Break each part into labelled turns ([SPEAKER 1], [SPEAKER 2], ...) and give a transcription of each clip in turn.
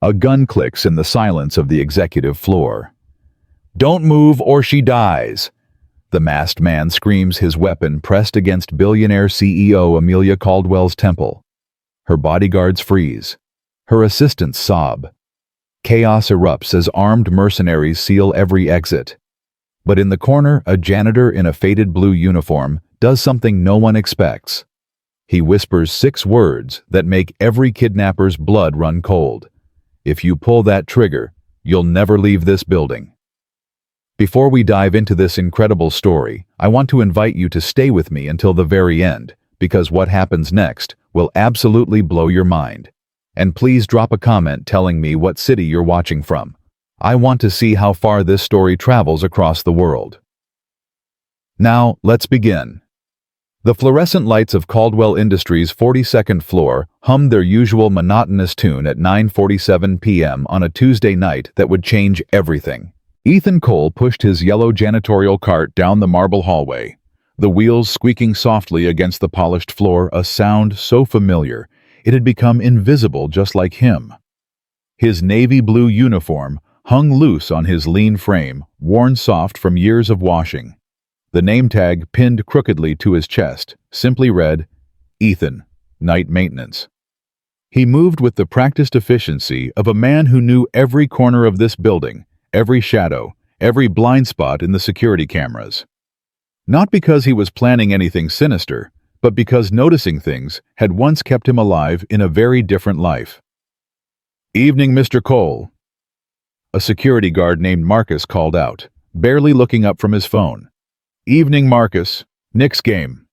[SPEAKER 1] A gun clicks in the silence of the executive floor. "Don't move or she dies!" The masked man screams, his weapon pressed against billionaire CEO Amelia Caldwell's temple. Her bodyguards freeze. Her assistants sob. Chaos erupts as armed mercenaries seal every exit. But in the corner, a janitor in a faded blue uniform does something no one expects. He whispers 6 words that make every kidnapper's blood run cold. "If you pull that trigger, you'll never leave this building." Before we dive into this incredible story, I want to invite you to stay with me until the very end, because what happens next will absolutely blow your mind. And please drop a comment telling me what city you're watching from. I want to see how far this story travels across the world. Now, let's begin. The fluorescent lights of Caldwell Industries' 42nd floor hummed their usual monotonous tune at 9:47 p.m. on a Tuesday night that would change everything. Ethan Cole pushed his yellow janitorial cart down the marble hallway, the wheels squeaking softly against the polished floor, a sound so familiar it had become invisible just like him. His navy blue uniform hung loose on his lean frame, worn soft from years of washing. The name tag pinned crookedly to his chest simply read, "Ethan, Night Maintenance." He moved with the practiced efficiency of a man who knew every corner of this building, every shadow, every blind spot in the security cameras. Not because he was planning anything sinister, but because noticing things had once kept him alive in a very different life. "Evening, Mr. Cole." A security guard named Marcus called out, barely looking up from his phone. "Evening, Marcus. Knicks game?"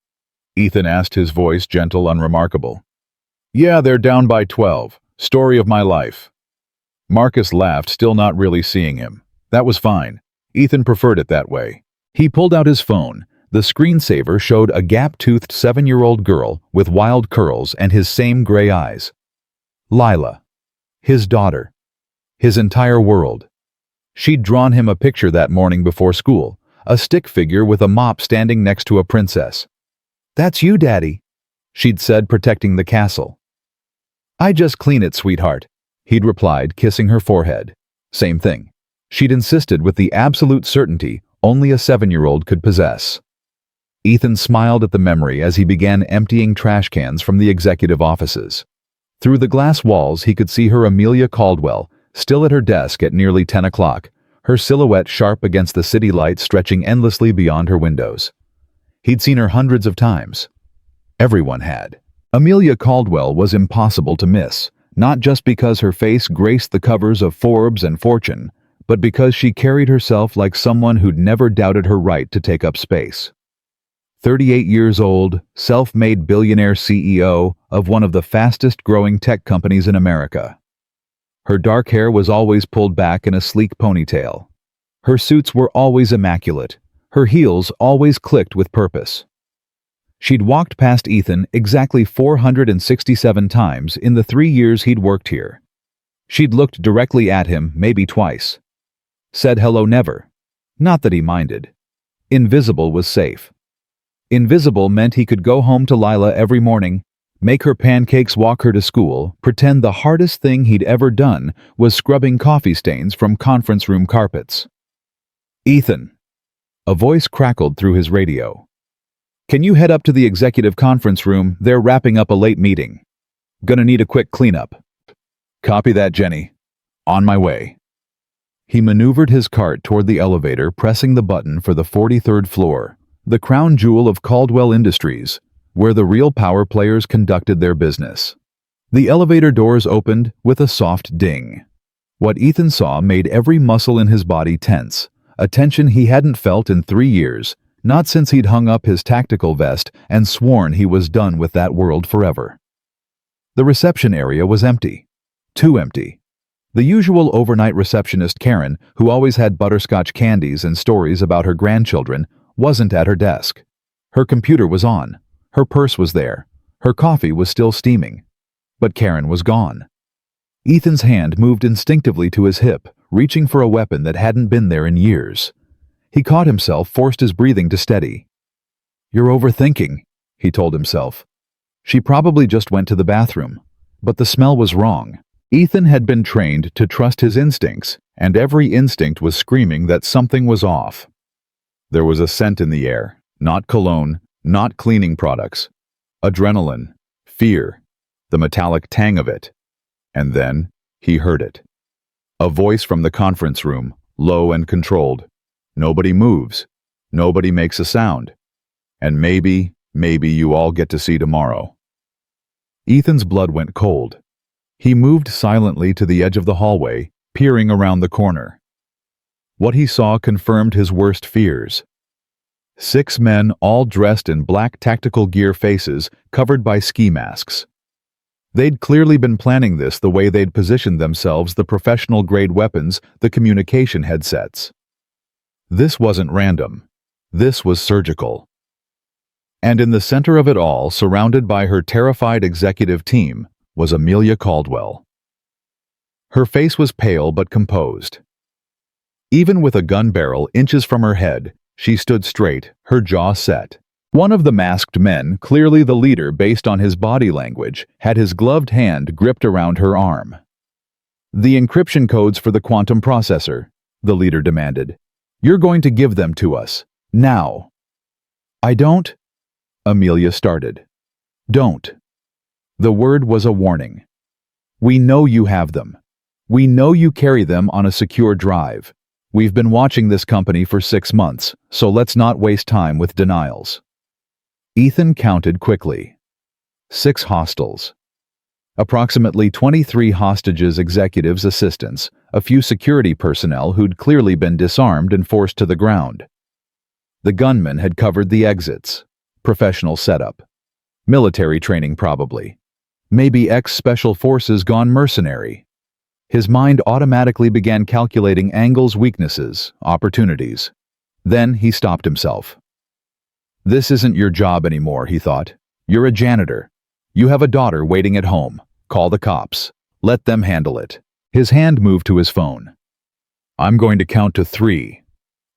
[SPEAKER 1] Ethan asked, his voice gentle, unremarkable. "Yeah, they're down by 12. Story of my life." Marcus laughed, still not really seeing him. That was fine. Ethan preferred it that way. He pulled out his phone. The screensaver showed a gap-toothed 7-year-old girl with wild curls and his same gray eyes. Lila. His daughter. His entire world. She'd drawn him a picture that morning before school, a stick figure with a mop standing next to a princess. "That's you, Daddy," she'd said, protecting the castle. "I just clean it, sweetheart," he'd replied, kissing her forehead. Same thing. She'd insisted with the absolute certainty only a 7-year-old could possess. Ethan smiled at the memory as he began emptying trash cans from the executive offices. Through the glass walls, he could see her, Amelia Caldwell, still at her desk at nearly 10 o'clock, her silhouette sharp against the city lights stretching endlessly beyond her windows. He'd seen her hundreds of times. Everyone had. Amelia Caldwell was impossible to miss, not just because her face graced the covers of Forbes and Fortune, but because she carried herself like someone who'd never doubted her right to take up space. 38 years old, self-made billionaire CEO of one of the fastest-growing tech companies in America. Her dark hair was always pulled back in a sleek ponytail. Her suits were always immaculate. Her heels always clicked with purpose. She'd walked past Ethan exactly 467 times in the 3 years he'd worked here. She'd looked directly at him maybe twice. Said hello never. Not that he minded. Invisible was safe. Invisible meant he could go home to Lila every morning, make her pancakes, walk her to school, pretend the hardest thing he'd ever done was scrubbing coffee stains from conference room carpets. "Ethan." A voice crackled through his radio. "Can you head up to the executive conference room? They're wrapping up a late meeting. Gonna need a quick cleanup." "Copy that, Jenny. On my way." He maneuvered his cart toward the elevator, pressing the button for the 43rd floor, the crown jewel of Caldwell Industries, where the real power players conducted their business. The elevator doors opened with a soft ding. What Ethan saw made every muscle in his body tense, a tension he hadn't felt in 3 years, not since he'd hung up his tactical vest and sworn he was done with that world forever. The reception area was empty. Too empty. The usual overnight receptionist, Karen, who always had butterscotch candies and stories about her grandchildren, wasn't at her desk. Her computer was on. Her purse was there. Her coffee was still steaming. But Karen was gone. Ethan's hand moved instinctively to his hip, reaching for a weapon that hadn't been there in years. He caught himself, forced his breathing to steady. "You're overthinking," he told himself. She probably just went to the bathroom. But the smell was wrong. Ethan had been trained to trust his instincts, and every instinct was screaming that something was off. There was a scent in the air, not cologne, not cleaning products. Adrenaline, fear, the metallic tang of it. And then, he heard it. A voice from the conference room, low and controlled. Nobody moves. Nobody makes a sound. And maybe you all get to see tomorrow. Ethan's blood went cold. He moved silently to the edge of the hallway, peering around the corner. What he saw confirmed his worst fears. 6 men, all dressed in black tactical gear, faces covered by ski masks. They'd clearly been planning this the way they'd positioned themselves, the professional-grade weapons, the communication headsets. This wasn't random. This was surgical. And in the center of it all, surrounded by her terrified executive team, was Amelia Caldwell. Her face was pale but composed. Even with a gun barrel inches from her head, she stood straight, her jaw set. One of the masked men, clearly the leader based on his body language, had his gloved hand gripped around her arm. "The encryption codes for the quantum processor," the leader demanded. "You're going to give them to us. Now." "I don't," Amelia started. "Don't." The word was a warning. "We know you have them. We know you carry them on a secure drive. We've been watching this company for 6 months, so let's not waste time with denials." Ethan counted quickly. 6 hostiles. Approximately 23 hostages, executives, assistants, a few security personnel who'd clearly been disarmed and forced to the ground. The gunman had covered the exits. Professional setup. Military training probably. Maybe ex-special forces gone mercenary. His mind automatically began calculating angles, weaknesses, opportunities. Then he stopped himself. "This isn't your job anymore," he thought. "You're a janitor. You have a daughter waiting at home. Call the cops. Let them handle it." His hand moved to his phone. "I'm going to count to 3,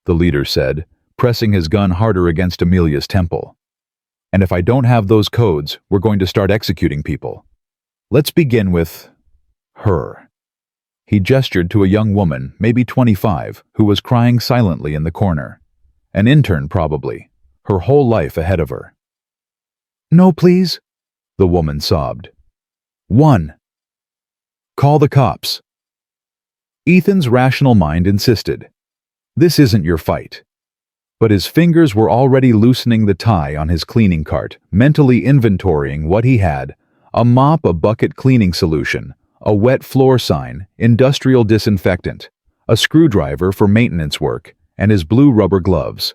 [SPEAKER 1] the leader said, pressing his gun harder against Amelia's temple. "And if I don't have those codes, we're going to start executing people. Let's begin with her." He gestured to a young woman, maybe 25, who was crying silently in the corner. An intern, probably. Her whole life ahead of her. "No, please," the woman sobbed. 1. Call the cops. Ethan's rational mind insisted. This isn't your fight. But his fingers were already loosening the tie on his cleaning cart, mentally inventorying what he had: a mop, a bucket cleaning solution, a wet floor sign, industrial disinfectant, a screwdriver for maintenance work, and his blue rubber gloves.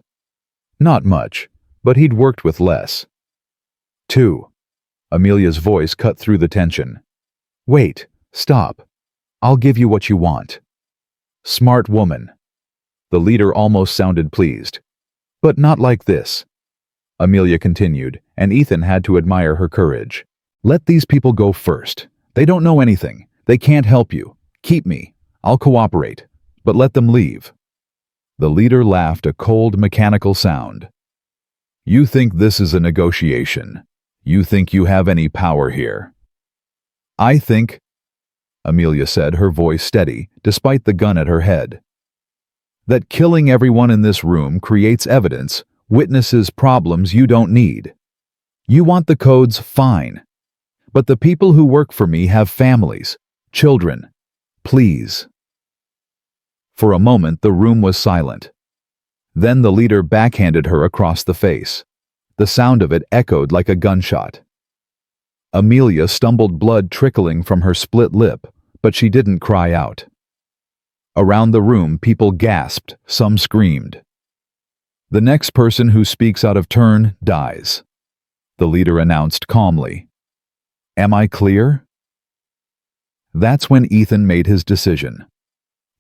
[SPEAKER 1] Not much, but he'd worked with less. 2. Amelia's voice cut through the tension. Wait, stop. I'll give you what you want. Smart woman. The leader almost sounded pleased. But not like this. Amelia continued, and Ethan had to admire her courage. Let these people go first. They don't know anything. They can't help you. Keep me. I'll cooperate. But let them leave. The leader laughed, a cold, mechanical sound. You think this is a negotiation? You think you have any power here? I think, Amelia said, her voice steady, despite the gun at her head, that killing everyone in this room creates evidence, witnesses, problems you don't need. You want the codes, fine. But the people who work for me have families, children. Please. For a moment, the room was silent. Then the leader backhanded her across the face. The sound of it echoed like a gunshot. Amelia stumbled, blood trickling from her split lip, but she didn't cry out. Around the room, people gasped, some screamed. The next person who speaks out of turn dies, the leader announced calmly. Am I clear? That's when Ethan made his decision.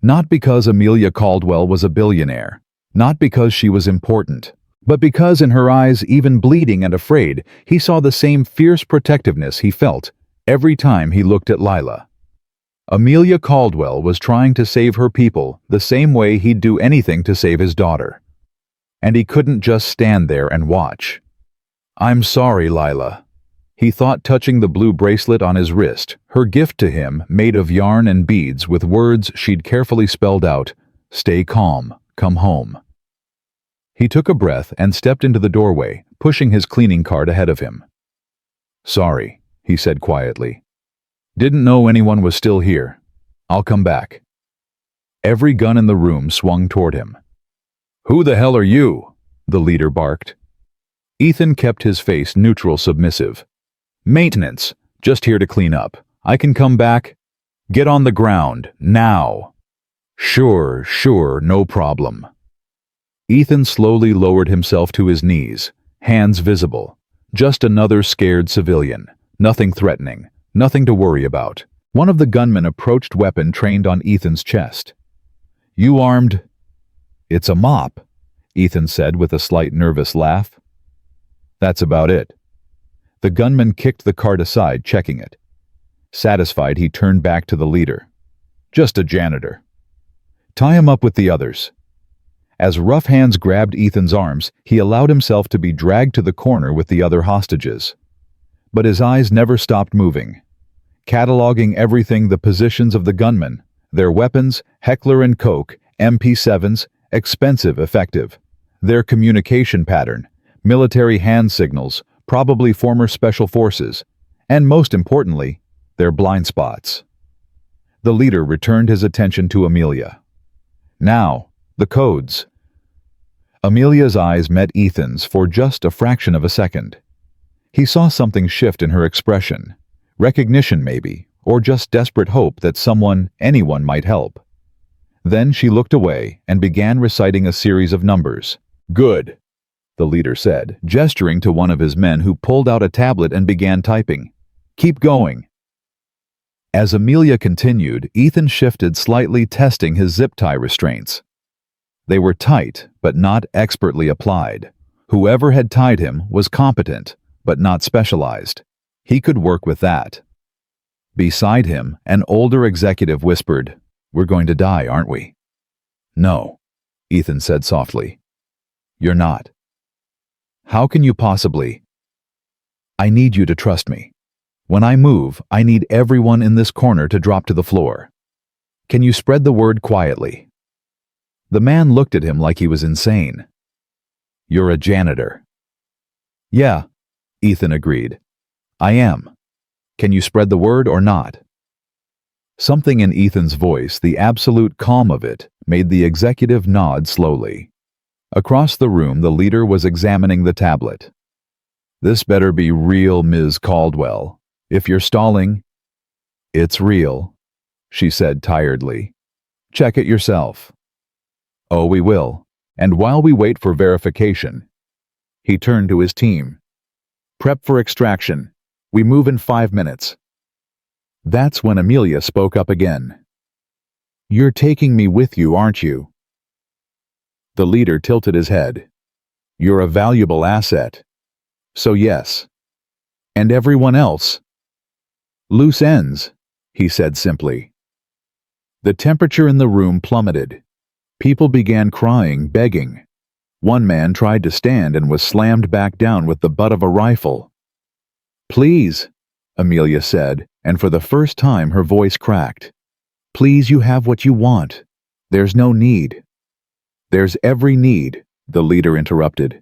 [SPEAKER 1] Not because Amelia Caldwell was a billionaire, not because she was important, but because in her eyes, even bleeding and afraid, he saw the same fierce protectiveness he felt every time he looked at Lila. Amelia Caldwell was trying to save her people the same way he'd do anything to save his daughter. And he couldn't just stand there and watch. I'm sorry, Lila. He thought touching the blue bracelet on his wrist, her gift to him made of yarn and beads with words she'd carefully spelled out, "Stay calm, come home." He took a breath and stepped into the doorway, pushing his cleaning cart ahead of him. "Sorry," he said quietly. "Didn't know anyone was still here. I'll come back." Every gun in the room swung toward him. "Who the hell are you?" the leader barked. Ethan kept his face neutral, submissive. "Maintenance. Just here to clean up. I can come back. Get on the ground, now." Sure, no problem." Ethan slowly lowered himself to his knees, hands visible. Just another scared civilian. Nothing threatening. Nothing to worry about. One of the gunmen approached, weapon trained on Ethan's chest. "You armed?" "It's a mop," Ethan said with a slight nervous laugh. "That's about it." The gunman kicked the cart aside, checking it. Satisfied, he turned back to the leader. "Just a janitor. Tie him up with the others." As rough hands grabbed Ethan's arms, he allowed himself to be dragged to the corner with the other hostages. But his eyes never stopped moving, cataloging everything: the positions of the gunmen, their weapons, Heckler & Koch, MP7s, expensive, effective, their communication pattern, military hand signals, probably former special forces, and most importantly, their blind spots. The leader returned his attention to Amelia. "Now, the codes." Amelia's eyes met Ethan's for just a fraction of a second. He saw something shift in her expression. Recognition maybe, or just desperate hope that anyone might help. Then she looked away and began reciting a series of numbers. "Good," the leader said, gesturing to one of his men who pulled out a tablet and began typing. "Keep going." As Amelia continued, Ethan shifted slightly, testing his zip tie restraints. They were tight, but not expertly applied. Whoever had tied him was competent, but not specialized. He could work with that. Beside him, an older executive whispered, "We're going to die, aren't we?" "No," Ethan said softly. "You're not. How can you possibly?" "I need you to trust me. When I move, I need everyone in this corner to drop to the floor. Can you spread the word quietly?" The man looked at him like he was insane. "You're a janitor." "Yeah," Ethan agreed. "I am. Can you spread the word or not?" Something in Ethan's voice, the absolute calm of it, made the executive nod slowly. Across the room, the leader was examining the tablet. "This better be real, Ms. Caldwell. If you're stalling..." "It's real," she said tiredly. "Check it yourself." "Oh, we will. And while we wait for verification..." He turned to his team. "Prep for extraction. We move in 5 minutes." That's when Amelia spoke up again. "You're taking me with you, aren't you?" The leader tilted his head. "You're a valuable asset. So yes. And everyone else?" "Loose ends," he said simply. The temperature in the room plummeted. People began crying, begging. One man tried to stand and was slammed back down with the butt of a rifle. "Please," Amelia said, and for the first time her voice cracked. "Please, you have what you want. There's no need." "There's every need," the leader interrupted.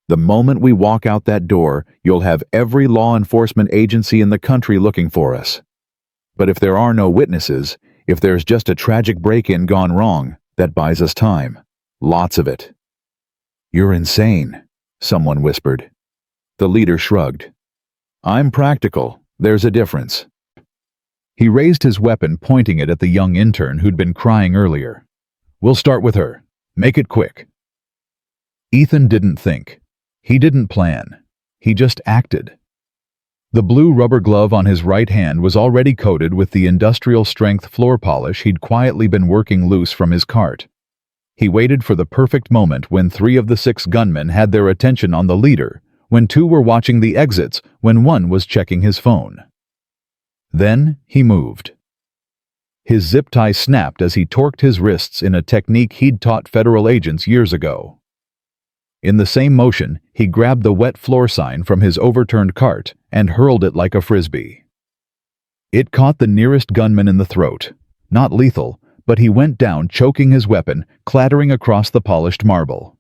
[SPEAKER 1] "The moment we walk out that door, you'll have every law enforcement agency in the country looking for us. But if there are no witnesses, if there's just a tragic break-in gone wrong, that buys us time. Lots of it." "You're insane," someone whispered. The leader shrugged. "I'm practical. There's a difference." He raised his weapon, pointing it at the young intern who'd been crying earlier. "We'll start with her. Make it quick." Ethan didn't think. He didn't plan. He just acted. The blue rubber glove on his right hand was already coated with the industrial-strength floor polish he'd quietly been working loose from his cart. He waited for the perfect moment when 3 of the 6 gunmen had their attention on the leader, when 2 were watching the exits, when 1 was checking his phone. Then he moved. His zip tie snapped as he torqued his wrists in a technique he'd taught federal agents years ago. In the same motion, he grabbed the wet floor sign from his overturned cart and hurled it like a frisbee. It caught the nearest gunman in the throat. Not lethal, but he went down, choking his weapon, clattering across the polished marble.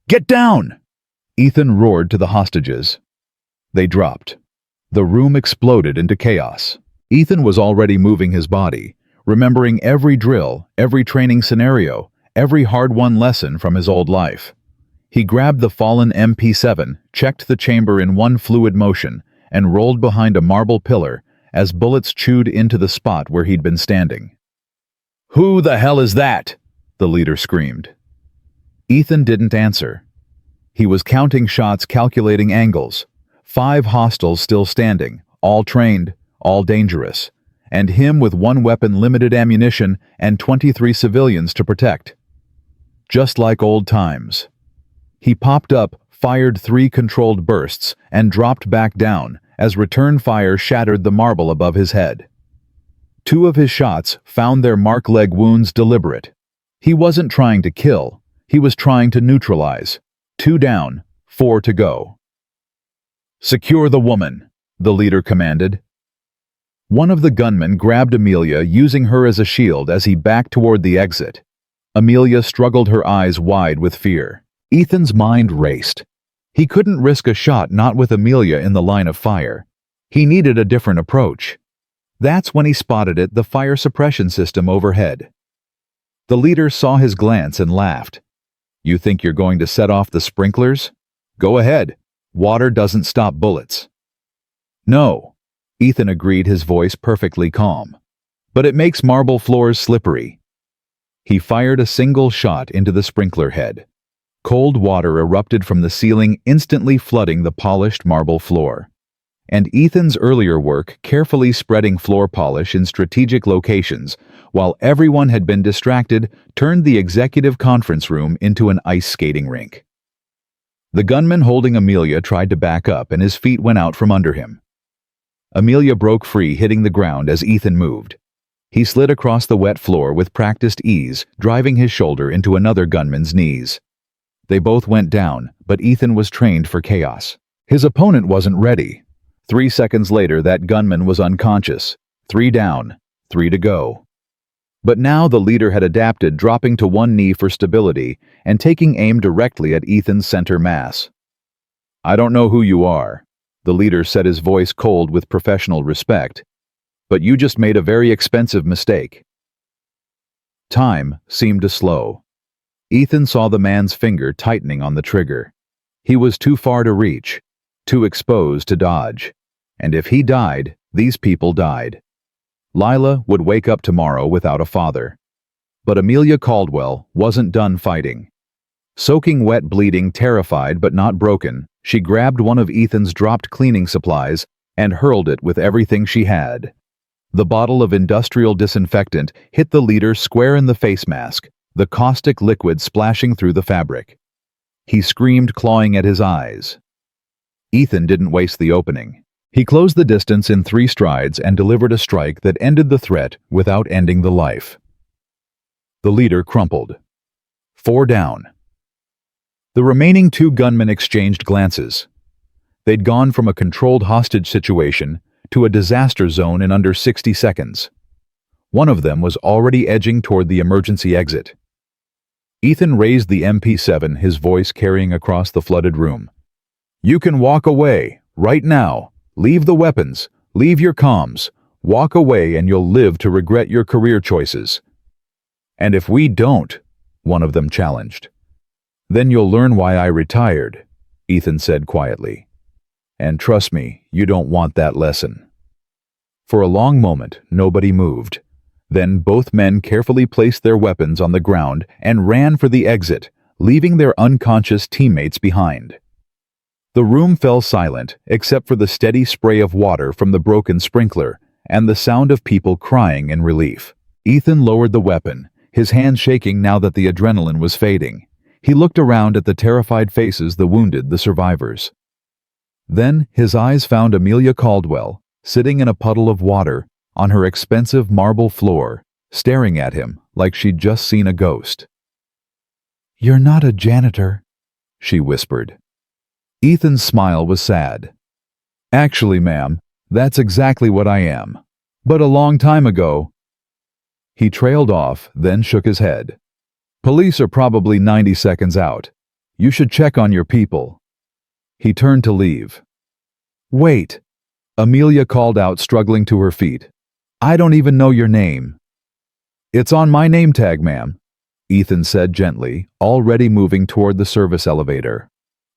[SPEAKER 1] "Get down!" Ethan roared to the hostages. They dropped. The room exploded into chaos. Ethan was already moving his body, remembering every drill, every training scenario, every hard-won lesson from his old life. He grabbed the fallen MP7, checked the chamber in one fluid motion, and rolled behind a marble pillar as bullets chewed into the spot where he'd been standing. "Who the hell is that?" the leader screamed. Ethan didn't answer. He was counting shots, calculating angles. 5 hostiles still standing, all trained, all dangerous, and him with one weapon, limited ammunition, and 23 civilians to protect. Just like old times. He popped up, fired 3 controlled bursts, and dropped back down as return fire shattered the marble above his head. 2 of his shots found their mark, leg wounds deliberate. He wasn't trying to kill, he was trying to neutralize. 2 down, 4 to go. "Secure the woman," the leader commanded. One of the gunmen grabbed Amelia, using her as a shield as he backed toward the exit. Amelia struggled, her eyes wide with fear. Ethan's mind raced. He couldn't risk a shot, not with Amelia in the line of fire. He needed a different approach. That's when he spotted it, the fire suppression system overhead. The leader saw his glance and laughed. "You think you're going to set off the sprinklers? Go ahead. Water doesn't stop bullets." "No," Ethan agreed, his voice perfectly calm. "But it makes marble floors slippery." He fired a single shot into the sprinkler head. Cold water erupted from the ceiling, instantly flooding the polished marble floor. And Ethan's earlier work, carefully spreading floor polish in strategic locations, while everyone had been distracted, turned the executive conference room into an ice skating rink. The gunman holding Amelia tried to back up, and his feet went out from under him. Amelia broke free, hitting the ground as Ethan moved. He slid across the wet floor with practiced ease, driving his shoulder into another gunman's knees. They both went down, but Ethan was trained for chaos. His opponent wasn't ready. 3 seconds later, that gunman was unconscious. 3 down, 3 to go. But now the leader had adapted, dropping to one knee for stability and taking aim directly at Ethan's center mass. "I don't know who you are," the leader said, his voice cold with professional respect, "but you just made a very expensive mistake." Time seemed to slow. Ethan saw the man's finger tightening on the trigger. He was too far to reach, too exposed to dodge. And if he died, these people died. Lila would wake up tomorrow without a father. But Amelia Caldwell wasn't done fighting. Soaking wet, bleeding, terrified but not broken, she grabbed one of Ethan's dropped cleaning supplies and hurled it with everything she had. The bottle of industrial disinfectant hit the leader square in the face mask, the caustic liquid splashing through the fabric. He screamed, clawing at his eyes. Ethan didn't waste the opening. He closed the distance in 3 strides and delivered a strike that ended the threat without ending the life. The leader crumpled. 4 down. The remaining 2 gunmen exchanged glances. They'd gone from a controlled hostage situation to a disaster zone in under 60 seconds. One of them was already edging toward the emergency exit. Ethan raised the MP7, his voice carrying across the flooded room. "You can walk away, right now. Leave the weapons, leave your comms. Walk away and you'll live to regret your career choices." "And if we don't," one of them challenged. "Then you'll learn why I retired," Ethan said quietly. "And trust me, you don't want that lesson." For a long moment, nobody moved. Then both men carefully placed their weapons on the ground and ran for the exit, leaving their unconscious teammates behind. The room fell silent, except for the steady spray of water from the broken sprinkler and the sound of people crying in relief. Ethan lowered the weapon, his hands shaking now that the adrenaline was fading. He looked around at the terrified faces, the wounded, the survivors. Then his eyes found Amelia Caldwell, sitting in a puddle of water on her expensive marble floor, staring at him like she'd just seen a ghost. "You're not a janitor," she whispered. Ethan's smile was sad. Actually, ma'am, that's exactly what I am. But a long time ago. He trailed off, then shook his head. Police are probably 90 seconds out. You should check on your people. He turned to leave. Wait, Amelia called out, struggling to her feet. I don't even know your name. It's on my name tag, ma'am, Ethan said gently, already moving toward the service elevator.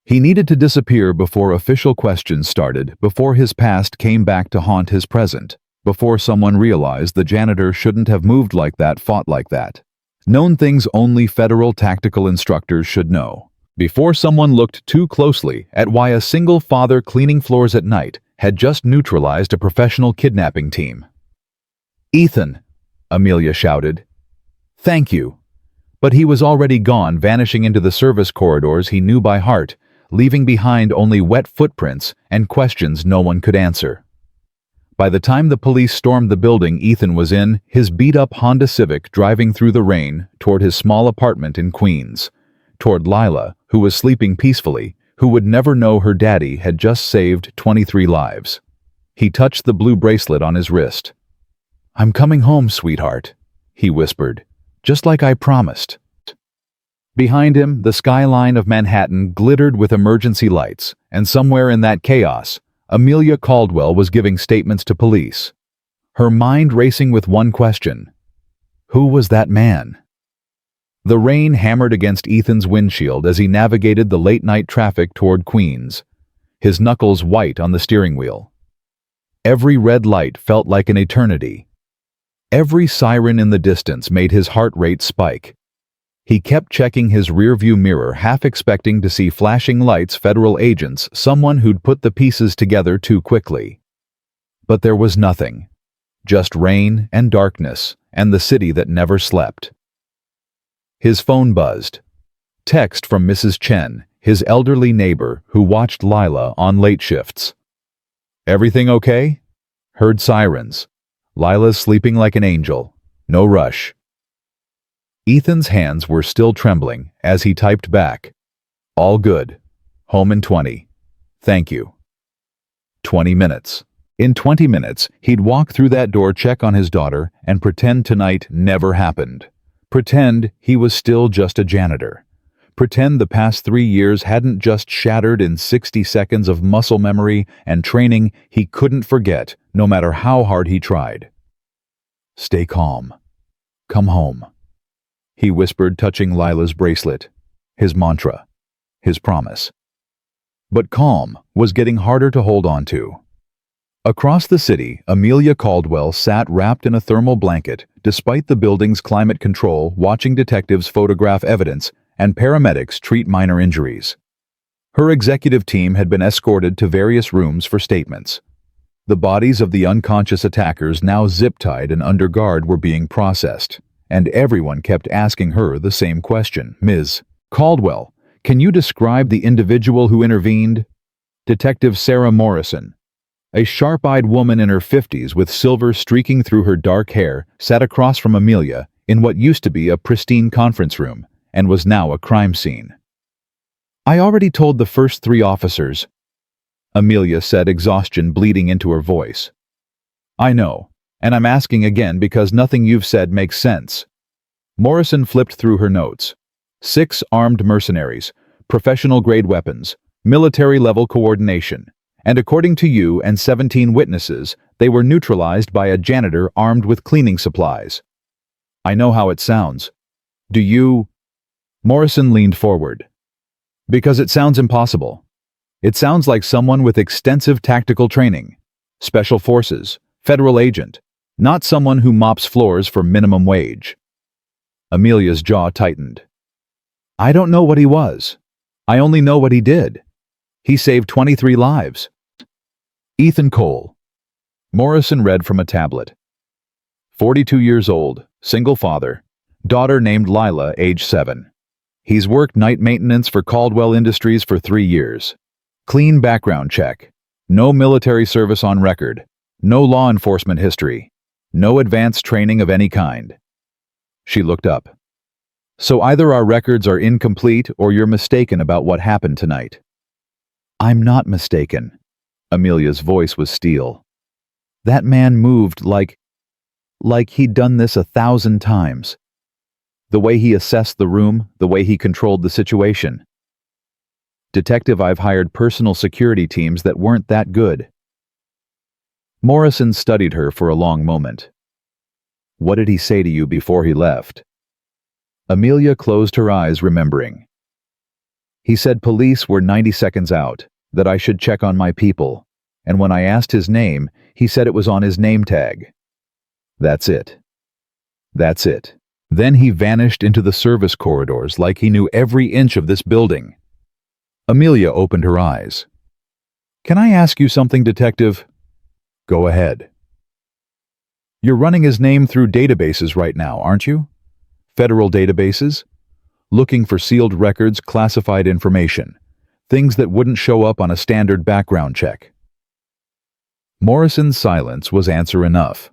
[SPEAKER 1] He needed to disappear before official questions started, before his past came back to haunt his present, before someone realized the janitor shouldn't have moved like that, fought like that. Known things only federal tactical instructors should know. Before someone looked too closely at why a single father cleaning floors at night had just neutralized a professional kidnapping team. Ethan, Amelia shouted. Thank you. But he was already gone, vanishing into the service corridors he knew by heart, leaving behind only wet footprints and questions no one could answer. By the time the police stormed the building Ethan was in, his beat-up Honda Civic, driving through the rain toward his small apartment in Queens, toward Lila, who was sleeping peacefully, who would never know her daddy had just saved 23 lives. He touched the blue bracelet on his wrist. I'm coming home, sweetheart, he whispered, just like I promised. Behind him, the skyline of Manhattan glittered with emergency lights, and somewhere in that chaos, Amelia Caldwell was giving statements to police. Her mind racing with one question. Who was that man? The rain hammered against Ethan's windshield as he navigated the late-night traffic toward Queens, his knuckles white on the steering wheel. Every red light felt like an eternity. Every siren in the distance made his heart rate spike. He kept checking his rearview mirror, half expecting to see flashing lights, federal agents, someone who'd put the pieces together too quickly. But there was nothing. Just rain and darkness, and the city that never slept. His phone buzzed. Text from Mrs. Chen, his elderly neighbor who watched Lila on late shifts. Everything okay? Heard sirens. Lila's sleeping like an angel. No rush. Ethan's hands were still trembling as he typed back. All good. Home in 20. Thank you. 20 minutes. In 20 minutes, he'd walk through that door, check on his daughter, and pretend tonight never happened. Pretend he was still just a janitor. Pretend the past 3 years hadn't just shattered in 60 seconds of muscle memory and training he couldn't forget, no matter how hard he tried. Stay calm. Come home. He whispered, touching Lila's bracelet. His mantra. His promise. But calm was getting harder to hold on to. Across the city, Amelia Caldwell sat wrapped in a thermal blanket, despite the building's climate control, watching detectives photograph evidence and paramedics treat minor injuries. Her executive team had been escorted to various rooms for statements. The bodies of the unconscious attackers, now zip-tied and under guard, were being processed, and everyone kept asking her the same question. Ms. Caldwell, can you describe the individual who intervened? Detective Sarah Morrison, a sharp-eyed woman in her 50s with silver streaking through her dark hair, sat across from Amelia in what used to be a pristine conference room and was now a crime scene. I already told the first 3 officers, Amelia said, exhaustion bleeding into her voice. I know, and I'm asking again because nothing you've said makes sense. Morrison flipped through her notes. 6 armed mercenaries, professional-grade weapons, military-level coordination, and according to you and 17 witnesses, they were neutralized by a janitor armed with cleaning supplies. I know how it sounds. Do you? Morrison leaned forward. Because it sounds impossible. It sounds like someone with extensive tactical training. Special forces, federal agent, not someone who mops floors for minimum wage. Amelia's jaw tightened. I don't know what he was. I only know what he did. He saved 23 lives. Ethan Cole. Morrison read from a tablet. 42 years old, single father, daughter named Lila, age 7. He's worked night maintenance for Caldwell Industries for 3 years. Clean background check. No military service on record. No law enforcement history. No advanced training of any kind. She looked up. So either our records are incomplete or you're mistaken about what happened tonight. I'm not mistaken. Amelia's voice was steel. That man moved like he'd done this 1,000 times. The way he assessed the room, the way he controlled the situation. Detective, I've hired personal security teams that weren't that good. Morrison studied her for a long moment. What did he say to you before he left? Amelia closed her eyes, remembering. He said police were 90 seconds out, that I should check on my people, and when I asked his name, he said it was on his name tag. That's it. That's it. Then he vanished into the service corridors like he knew every inch of this building. Amelia opened her eyes. Can I ask you something, Detective? Go ahead. You're running his name through databases right now, aren't you? Federal databases? Looking for sealed records, classified information. Things that wouldn't show up on a standard background check. Morrison's silence was answer enough.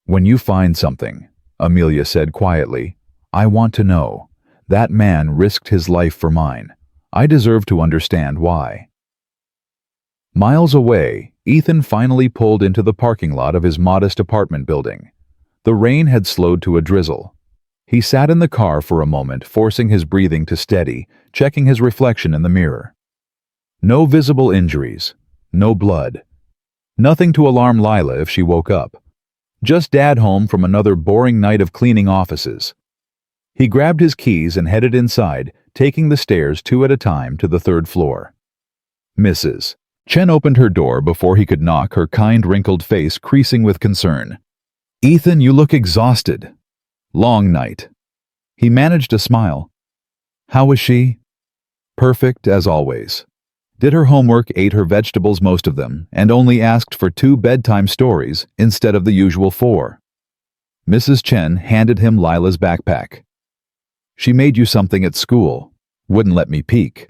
[SPEAKER 1] When you find something, Amelia said quietly, I want to know. That man risked his life for mine. I deserve to understand why. Miles away, Ethan finally pulled into the parking lot of his modest apartment building. The rain had slowed to a drizzle. He sat in the car for a moment, forcing his breathing to steady, checking his reflection in the mirror. No visible injuries, no blood. Nothing to alarm Lila if she woke up. Just Dad home from another boring night of cleaning offices. He grabbed his keys and headed inside, taking the stairs 2 at a time to the 3rd floor. Mrs. Chen opened her door before he could knock, her kind wrinkled face creasing with concern. Ethan, you look exhausted. Long night. He managed a smile. How was she? Perfect as always. Did her homework, ate her vegetables, most of them, and only asked for 2 bedtime stories instead of the usual 4. Mrs. Chen handed him Lila's backpack. She made you something at school. Wouldn't let me peek.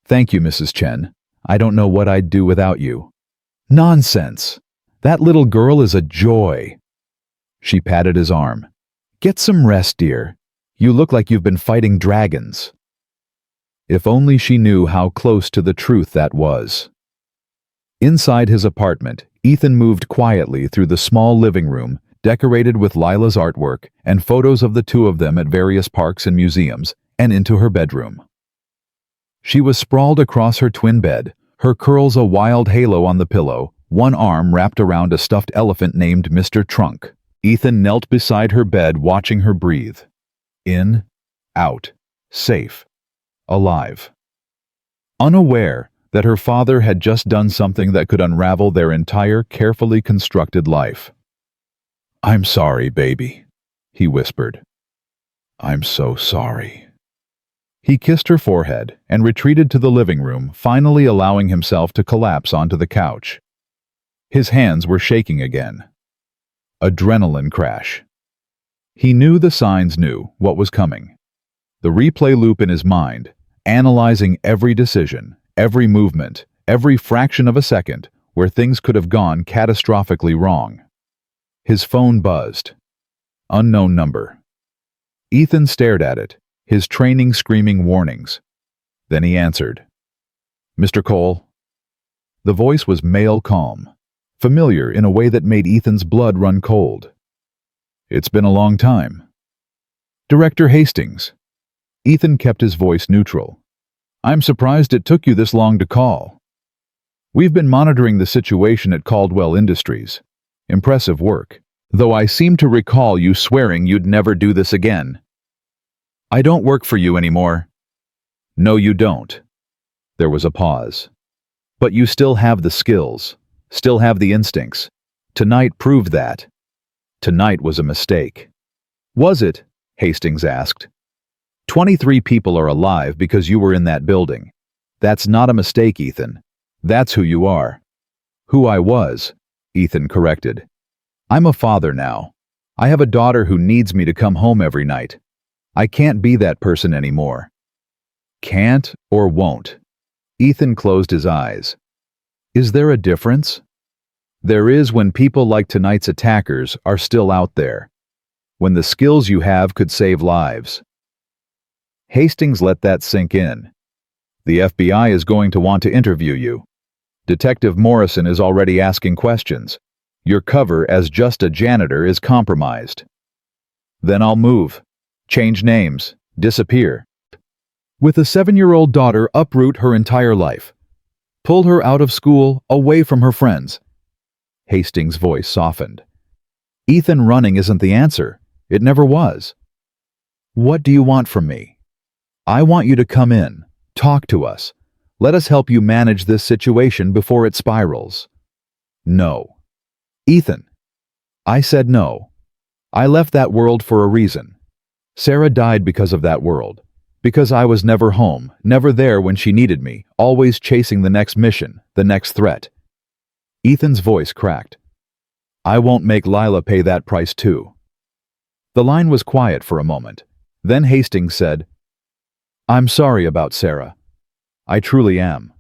[SPEAKER 1] Thank you, Mrs. Chen. I don't know what I'd do without you. Nonsense. That little girl is a joy. She patted his arm. Get some rest, dear. You look like you've been fighting dragons. If only she knew how close to the truth that was. Inside his apartment, Ethan moved quietly through the small living room, decorated with Lila's artwork and photos of the 2 of them at various parks and museums, and into her bedroom. She was sprawled across her twin bed, her curls a wild halo on the pillow, one arm wrapped around a stuffed elephant named Mr. Trunk. Ethan knelt beside her bed, watching her breathe. In, out, safe, alive. Unaware that her father had just done something that could unravel their entire carefully constructed life. I'm sorry, baby, he whispered. I'm so sorry. He kissed her forehead and retreated to the living room, finally allowing himself to collapse onto the couch. His hands were shaking again. Adrenaline crash. He knew the signs, knew what was coming. The replay loop in his mind, analyzing every decision, every movement, every fraction of a second where things could have gone catastrophically wrong. His phone buzzed. Unknown number. Ethan stared at it, his training screaming warnings. Then he answered. Mr. Cole. The voice was male calm, familiar in a way that made Ethan's blood run cold. It's been a long time. Director Hastings. Ethan kept his voice neutral. I'm surprised it took you this long to call. We've been monitoring the situation at Caldwell Industries. Impressive work, though I seem to recall you swearing you'd never do this again. I don't work for you anymore. No, you don't. There was a pause. But you still have the skills, still have the instincts. Tonight proved that. Tonight was a mistake. Was it? Hastings asked. 23 people are alive because you were in that building. That's not a mistake, Ethan. That's who you are. Who I was, Ethan corrected. I'm a father now. I have a daughter who needs me to come home every night. I can't be that person anymore. Can't or won't? Ethan closed his eyes. Is there a difference? There is when people like tonight's attackers are still out there. When the skills you have could save lives. Hastings let that sink in. The FBI is going to want to interview you. Detective Morrison is already asking questions. Your cover as just a janitor is compromised. Then I'll move. Change names. Disappear. With a 7-year-old daughter, uproot her entire life. Pull her out of school, away from her friends. Hastings' voice softened. Ethan, running isn't the answer. It never was. What do you want from me? I want you to come in, talk to us. Let us help you manage this situation before it spirals. No. Ethan. I said no. I left that world for a reason. Sarah died because of that world. Because I was never home, never there when she needed me, always chasing the next mission, the next threat. Ethan's voice cracked. I won't make Lila pay that price too. The line was quiet for a moment. Then Hastings said, I'm sorry about Sarah. I truly am.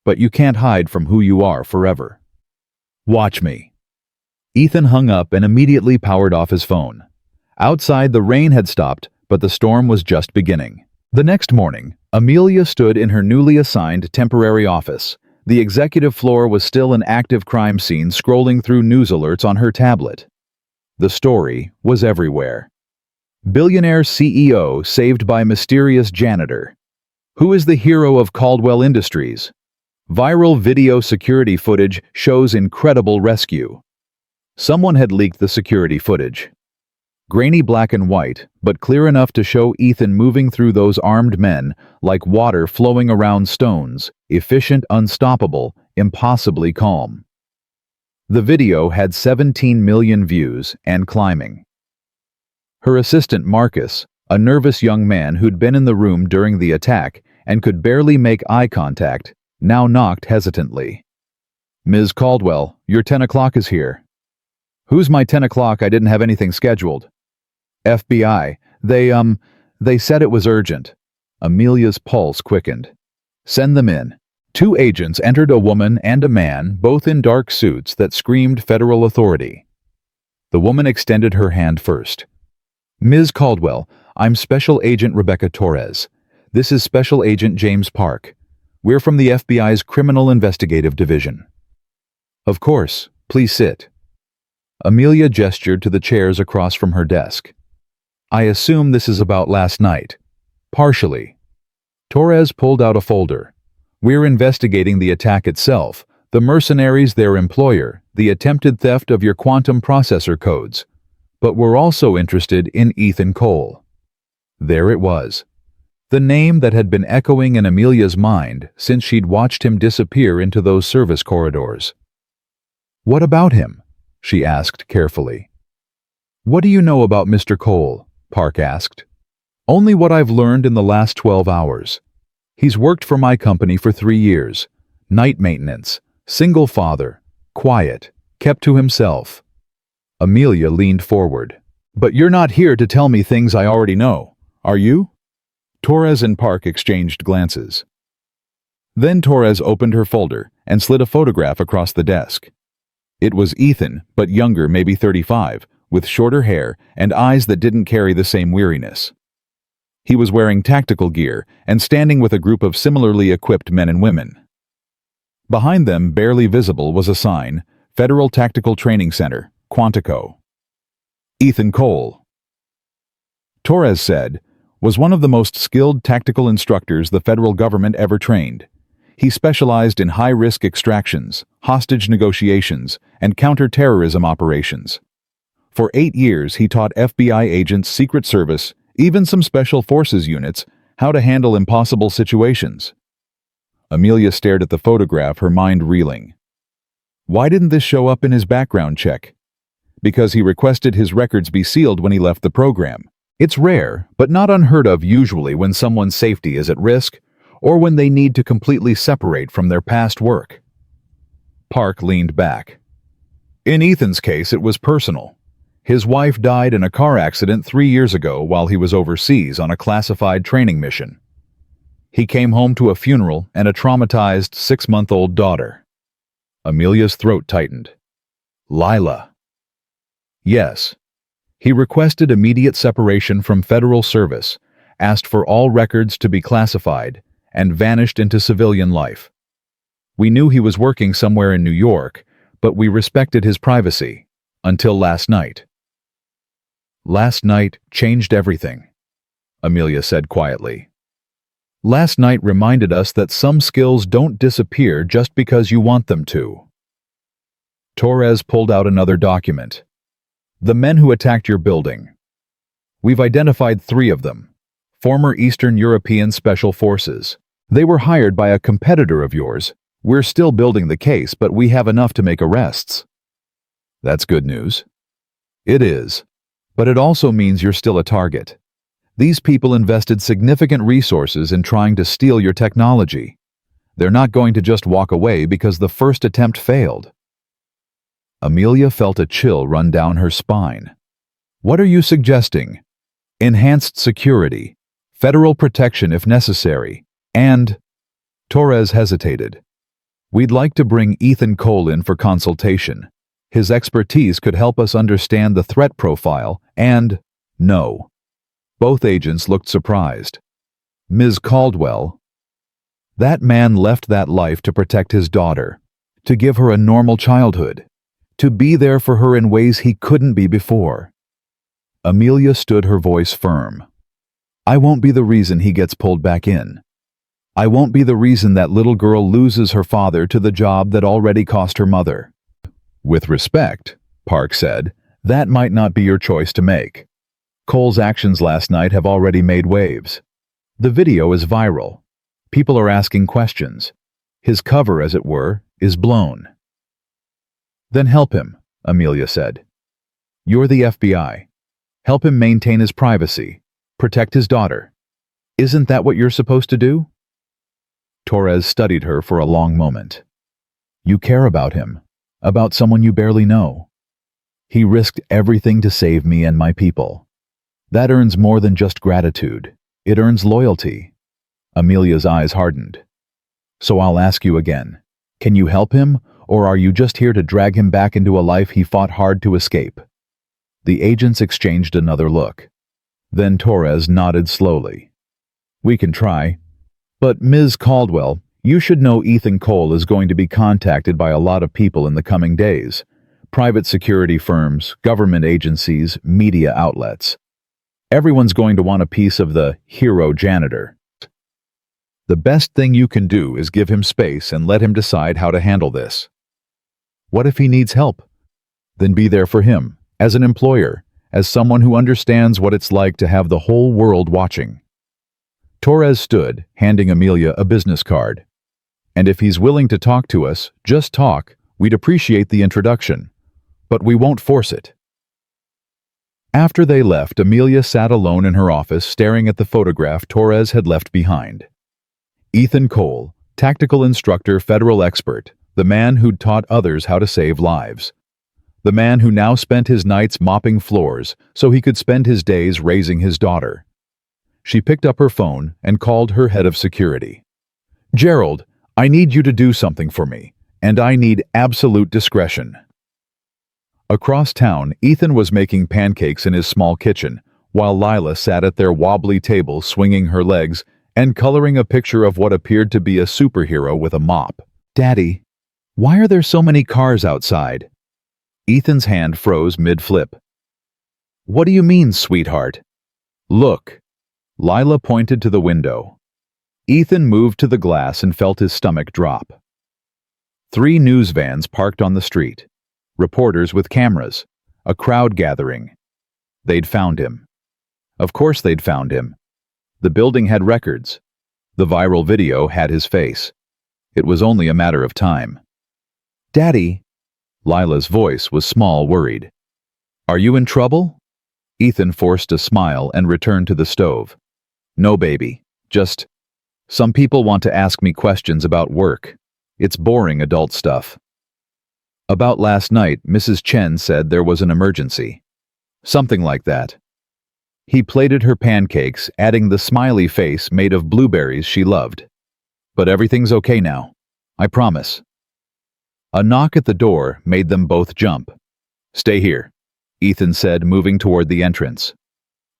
[SPEAKER 1] But you can't hide from who you are forever. Watch me. Ethan hung up and immediately powered off his phone. Outside, the rain had stopped, but the storm was just beginning. The next morning, Amelia stood in her newly assigned temporary office. The executive floor was still an active crime scene, scrolling through news alerts on her tablet. The story was everywhere. Billionaire CEO saved by mysterious janitor. Who is the hero of Caldwell Industries? Viral video security footage shows incredible rescue. Someone had leaked the security footage. Grainy black and white, but clear enough to show Ethan moving through those armed men like water flowing around stones, efficient, unstoppable, impossibly calm. The video had 17 million views and climbing. Her assistant Marcus, a nervous young man who'd been in the room during the attack and could barely make eye contact, now knocked hesitantly. Ms. Caldwell, your 10 o'clock is here. Who's my 10 o'clock? I didn't have anything scheduled. FBI. They said it was urgent. Amelia's pulse quickened. Send them in. 2 agents entered, a woman and a man, both in dark suits that screamed federal authority. The woman extended her hand first. Ms. Caldwell, I'm Special Agent Rebecca Torres. This is Special Agent James Park. We're from the FBI's Criminal Investigative Division. Of course, please sit. Amelia gestured to the chairs across from her desk. I assume this is about last night. Partially. Torres pulled out a folder. We're investigating the attack itself, the mercenaries, their employer, the attempted theft of your quantum processor codes. But we're also interested in Ethan Cole. There it was. The name that had been echoing in Amelia's mind since she'd watched him disappear into those service corridors. What about him? She asked carefully. What do you know about Mr. Cole? Park asked. Only what I've learned in the last 12 hours. He's worked for my company for 3 years. Night maintenance, single father, quiet, kept to himself. Amelia leaned forward. But you're not here to tell me things I already know, are you? Torres and Park exchanged glances. Then Torres opened her folder and slid a photograph across the desk. It was Ethan, but younger, maybe 35, with shorter hair and eyes that didn't carry the same weariness. He was wearing tactical gear and standing with a group of similarly equipped men and women. Behind them, barely visible, was a sign, Federal Tactical Training Center, Quantico. Ethan Cole, Torres said, was one of the most skilled tactical instructors the federal government ever trained. He specialized in high-risk extractions, hostage negotiations, and counter-terrorism operations. For 8 years, he taught FBI agents, Secret Service, even some Special Forces units, how to handle impossible situations. Amelia stared at the photograph, her mind reeling. Why didn't this show up in his background check? Because he requested his records be sealed when he left the program. It's rare, but not unheard of usually when someone's safety is at risk, or when they need to completely separate from their past work. Park leaned back. In Ethan's case, it was personal. His wife died in a car accident 3 years ago while he was overseas on a classified training mission. He came home to a funeral and a traumatized 6-month-old daughter. Amelia's throat tightened. Lila. Yes. He requested immediate separation from federal service, asked for all records to be classified, and vanished into civilian life. We knew he was working somewhere in New York, but we respected his privacy, until last night. Last night changed everything, Amelia said quietly. Last night reminded us that some skills don't disappear just because you want them to. Torres pulled out another document. The men who attacked your building. We've identified 3 of them. Former Eastern European Special Forces. They were hired by a competitor of yours. We're still building the case, but we have enough to make arrests. That's good news. It is. But it also means you're still a target. These people invested significant resources in trying to steal your technology. They're not going to just walk away because the first attempt failed. Amelia felt a chill run down her spine. What are you suggesting? Enhanced security, federal protection if necessary, and... Torres hesitated. We'd like to bring Ethan Cole in for consultation. His expertise could help us understand the threat profile and... No. Both agents looked surprised. Ms. Caldwell. That man left that life to protect his daughter, to give her a normal childhood, to be there for her in ways he couldn't be before. Amelia stood, her voice firm. I won't be the reason he gets pulled back in. I won't be the reason that little girl loses her father to the job that already cost her mother. With respect, Park said, that might not be your choice to make. Cole's actions last night have already made waves. The video is viral. People are asking questions. His cover, as it were, is blown. Then help him, Amelia said. You're the FBI. Help him maintain his privacy, protect his daughter. Isn't that what you're supposed to do? Torres studied her for a long moment. You care about him, about someone you barely know. He risked everything to save me and my people. That earns more than just gratitude. It earns loyalty. Amelia's eyes hardened. So I'll ask you again. Can you help him, or are you just here to drag him back into a life he fought hard to escape? The agents exchanged another look. Then Torres nodded slowly. We can try. But Ms. Caldwell, you should know Ethan Cole is going to be contacted by a lot of people in the coming days. Private security firms, government agencies, media outlets. Everyone's going to want a piece of the hero janitor. The best thing you can do is give him space and let him decide how to handle this. What if he needs help? Then be there for him, as an employer, as someone who understands what it's like to have the whole world watching. Torres stood, handing Amelia a business card. And if he's willing to talk to us, just talk, we'd appreciate the introduction. But we won't force it. After they left, Amelia sat alone in her office staring at the photograph Torres had left behind. Ethan Cole, tactical instructor, federal expert, the man who'd taught others how to save lives. The man who now spent his nights mopping floors so he could spend his days raising his daughter. She picked up her phone and called her head of security. Gerald, I need you to do something for me, and I need absolute discretion. Across town, Ethan was making pancakes in his small kitchen, while Lila sat at their wobbly table swinging her legs and coloring a picture of what appeared to be a superhero with a mop. Daddy, why are there so many cars outside? Ethan's hand froze mid-flip. What do you mean, sweetheart? Look. Lila pointed to the window. Ethan moved to the glass and felt his stomach drop. 3 news vans parked on the street. Reporters with cameras. A crowd gathering. They'd found him. Of course they'd found him. The building had records. The viral video had his face. It was only a matter of time. Daddy. Lila's voice was small, worried. Are you in trouble? Ethan forced a smile and returned to the stove. No, baby. Just... Some people want to ask me questions about work. It's boring adult stuff. About last night, Mrs. Chen said there was an emergency. Something like that. He plated her pancakes, adding the smiley face made of blueberries she loved. But everything's okay now. I promise. A knock at the door made them both jump. Stay here, Ethan said, moving toward the entrance.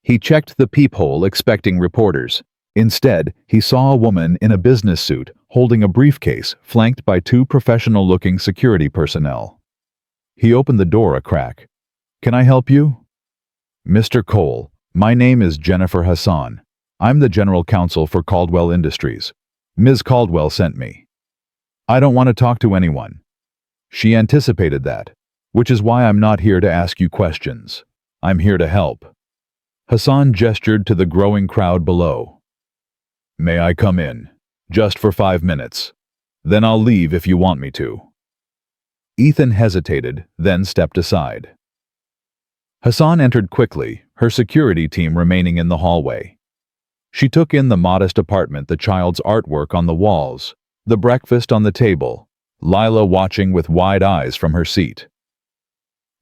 [SPEAKER 1] He checked the peephole expecting reporters. Instead, he saw a woman in a business suit holding a briefcase flanked by two professional-looking security personnel. He opened the door a crack. "Can I help you?" "Mr. Cole, my name is Jennifer Hassan. I'm the general counsel for Caldwell Industries. Ms. Caldwell sent me." "I don't want to talk to anyone." She anticipated that, which is why I'm not here to ask you questions. I'm here to help. Hassan gestured to the growing crowd below. "May I come in? Just for 5 minutes. Then I'll leave if you want me to." Ethan hesitated, then stepped aside. Hassan entered quickly, her security team remaining in the hallway. She took in the modest apartment, the child's artwork on the walls, the breakfast on the table, Lila watching with wide eyes from her seat.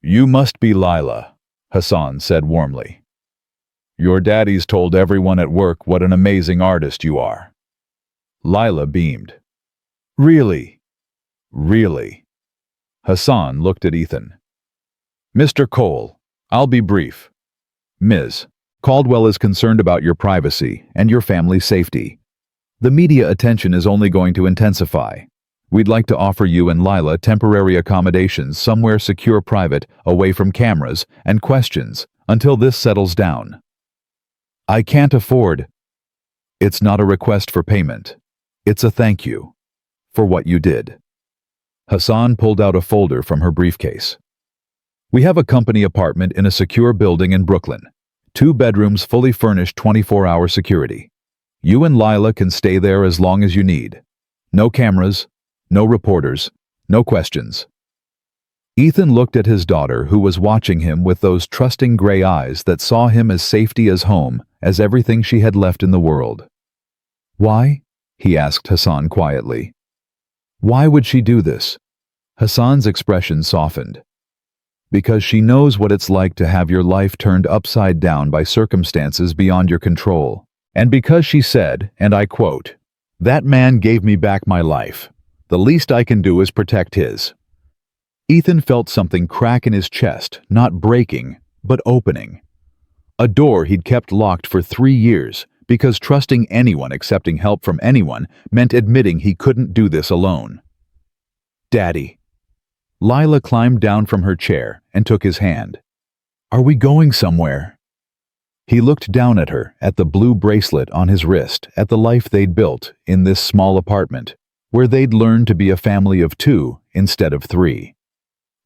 [SPEAKER 1] "You must be Lila," Hassan said warmly. "Your daddy's told everyone at work what an amazing artist you are." Lila beamed. "Really? Really?" Hassan looked at Ethan. "Mr. Cole, I'll be brief. Ms. Caldwell is concerned about your privacy and your family's safety. The media attention is only going to intensify. We'd like to offer you and Lila temporary accommodations somewhere secure, private, away from cameras and questions, until this settles down." "I can't afford." "It's not a request for payment. It's a thank you for what you did." Hassan pulled out a folder from her briefcase. "We have a company apartment in a secure building in Brooklyn. 2 bedrooms, fully furnished, 24-hour security. You and Lila can stay there as long as you need. No cameras, no reporters, no questions." Ethan looked at his daughter, who was watching him with those trusting gray eyes that saw him as safety, as home, as everything she had left in the world. "Why?" he asked Hassan quietly. "Why would she do this?" Hassan's expression softened. "Because she knows what it's like to have your life turned upside down by circumstances beyond your control. And because she said, and I quote, 'That man gave me back my life. The least I can do is protect his.'" Ethan felt something crack in his chest, not breaking, but opening. A door he'd kept locked for 3 years, because trusting anyone, accepting help from anyone, meant admitting he couldn't do this alone. "Daddy." Lila climbed down from her chair and took his hand. "Are we going somewhere?" He looked down at her, at the blue bracelet on his wrist, at the life they'd built in this small apartment, where they'd learned to be a family of 2 instead of 3.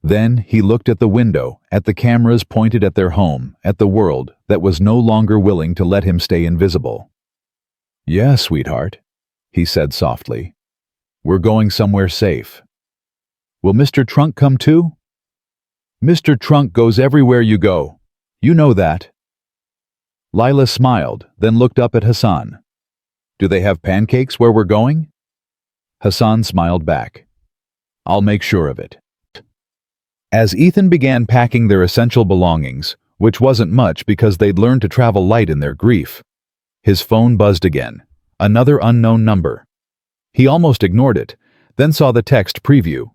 [SPEAKER 1] Then he looked at the window, at the cameras pointed at their home, at the world that was no longer willing to let him stay invisible. "Yeah, sweetheart," he said softly. "We're going somewhere safe." "Will Mr. Trunk come too?" "Mr. Trunk goes everywhere you go. You know that." Lila smiled, then looked up at Hassan. "Do they have pancakes where we're going?" Hassan smiled back. "I'll make sure of it." As Ethan began packing their essential belongings, which wasn't much because they'd learned to travel light in their grief, his phone buzzed again, another unknown number. He almost ignored it, then saw the text preview.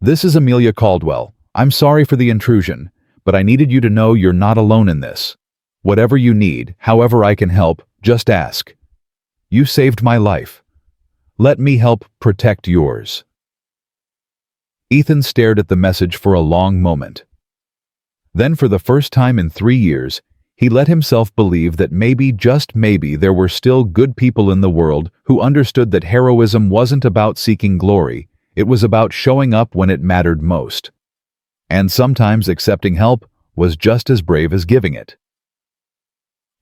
[SPEAKER 1] "This is Amelia Caldwell. I'm sorry for the intrusion, but I needed you to know you're not alone in this. Whatever you need, however I can help, just ask. You saved my life. Let me help protect yours." Ethan stared at the message for a long moment. Then, for the first time in 3 years, he let himself believe that maybe, just maybe, there were still good people in the world who understood that heroism wasn't about seeking glory, it was about showing up when it mattered most. And sometimes accepting help was just as brave as giving it.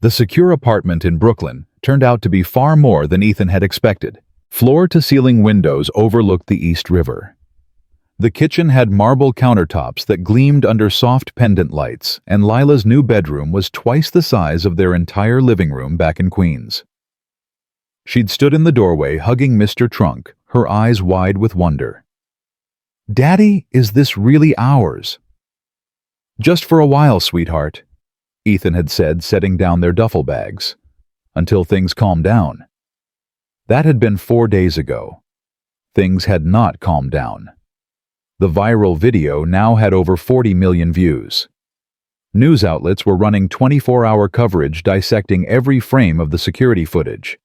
[SPEAKER 1] The secure apartment in Brooklyn turned out to be far more than Ethan had expected. Floor-to-ceiling windows overlooked the East River. The kitchen had marble countertops that gleamed under soft pendant lights, and Lila's new bedroom was twice the size of their entire living room back in Queens. She'd stood in the doorway hugging Mr. Trunk, her eyes wide with wonder. "Daddy, is this really ours?" "Just for a while, sweetheart," Ethan had said, setting down their duffel bags. "Until things calm down." That had been 4 days ago. Things had not calmed down. The viral video now had over 40 million views. News outlets were running 24-hour coverage dissecting every frame of the security footage.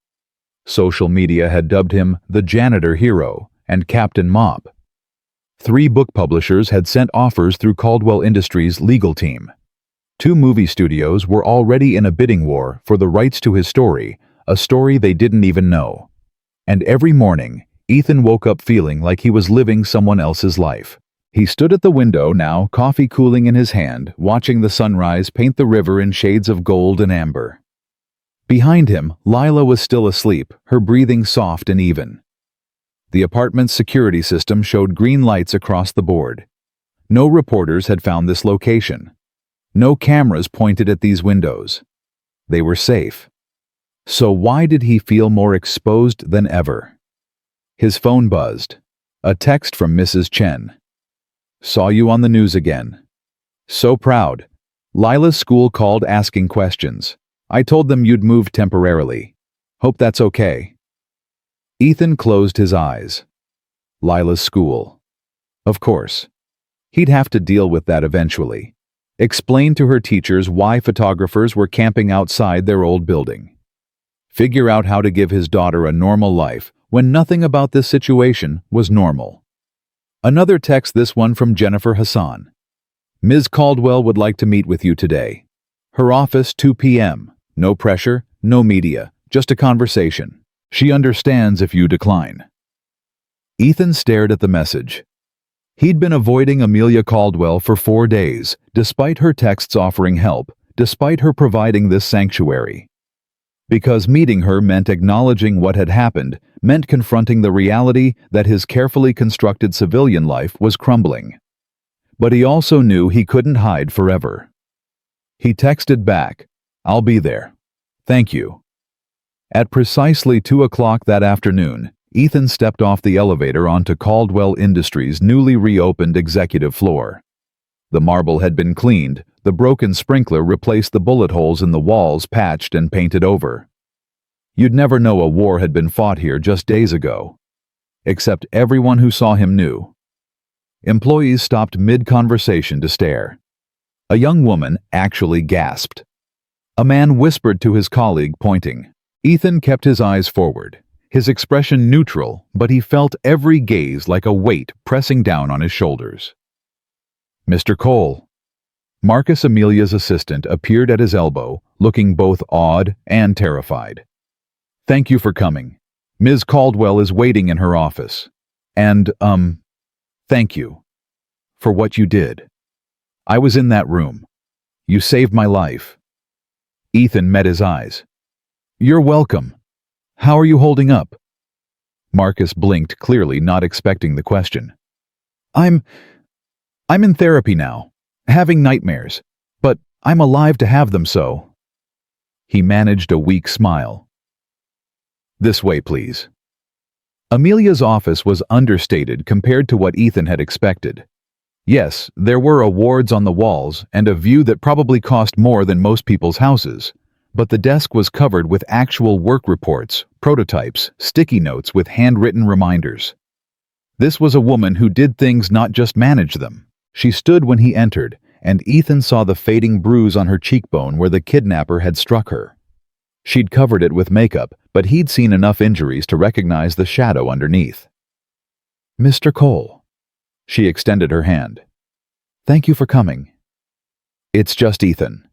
[SPEAKER 1] Social media had dubbed him the Janitor hero and Captain Mop. 3 book publishers had sent offers through Caldwell Industries' legal team. 2 movie studios were already in a bidding war for the rights to his story, a story they didn't even know. And every morning, Ethan woke up feeling like he was living someone else's life. He stood at the window now, coffee cooling in his hand, watching the sunrise paint the river in shades of gold and amber. Behind him, Lila was still asleep, her breathing soft and even. The apartment's security system showed green lights across the board. No reporters had found this location. No cameras pointed at these windows. They were safe. So why did he feel more exposed than ever? His phone buzzed. A text from Mrs. Chen. "Saw you on the news again. So proud. Lila's school called asking questions. I told them you'd moved temporarily. Hope that's okay." Ethan closed his eyes. Lila's school. Of course. He'd have to deal with that eventually. Explain to her teachers why photographers were camping outside their old building. Figure out how to give his daughter a normal life when nothing about this situation was normal. Another text, this one from Jennifer Hassan. "Ms. Caldwell would like to meet with you today. Her office 2 p.m. No pressure, no media, just a conversation. She understands if you decline." Ethan stared at the message. He'd been avoiding Amelia Caldwell for 4 days, despite her texts offering help, despite her providing this sanctuary. Because meeting her meant acknowledging what had happened, meant confronting the reality that his carefully constructed civilian life was crumbling. But he also knew he couldn't hide forever. He texted back, "I'll be there. Thank you." At precisely 2 o'clock that afternoon, Ethan stepped off the elevator onto Caldwell Industries' newly reopened executive floor. The marble had been cleaned, the broken sprinkler replaced, the bullet holes in the walls patched and painted over. You'd never know a war had been fought here just days ago. Except everyone who saw him knew. Employees stopped mid-conversation to stare. A young woman actually gasped. A man whispered to his colleague, pointing. Ethan kept his eyes forward, his expression neutral, but he felt every gaze like a weight pressing down on his shoulders. "Mr. Cole." Marcus, Amelia's assistant, appeared at his elbow, looking both awed and terrified. "Thank you for coming. Ms. Caldwell is waiting in her office. And, thank you. For what you did. I was in that room. You saved my life." Ethan met his eyes. "You're welcome. How are you holding up?" Marcus blinked, clearly not expecting the question. I'm in therapy now, having nightmares, but I'm alive to have them so." He managed a weak smile. "This way, please." Amelia's office was understated compared to what Ethan had expected. Yes, there were awards on the walls and a view that probably cost more than most people's houses. But the desk was covered with actual work reports, prototypes, sticky notes with handwritten reminders. This was a woman who did things, not just manage them. She stood when he entered, and Ethan saw the fading bruise on her cheekbone where the kidnapper had struck her. She'd covered it with makeup, but he'd seen enough injuries to recognize the shadow underneath. "Mr. Cole." She extended her hand. "Thank you for coming." "It's just Ethan."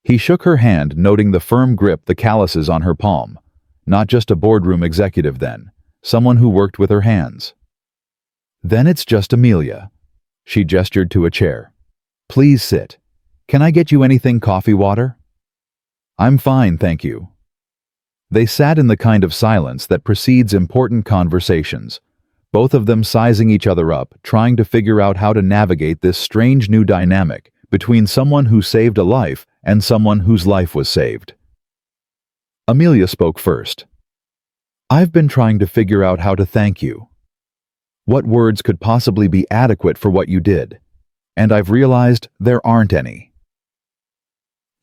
[SPEAKER 1] He shook her hand, noting the firm grip, the calluses on her palm. Not just a boardroom executive then, someone who worked with her hands. "Then it's just Amelia." She gestured to a chair. "Please sit. Can I get you anything, coffee, water?" "I'm fine, thank you." They sat in the kind of silence that precedes important conversations, both of them sizing each other up, trying to figure out how to navigate this strange new dynamic between someone who saved a life and someone whose life was saved. Amelia spoke first. "I've been trying to figure out how to thank you. What words could possibly be adequate for what you did? And I've realized there aren't any."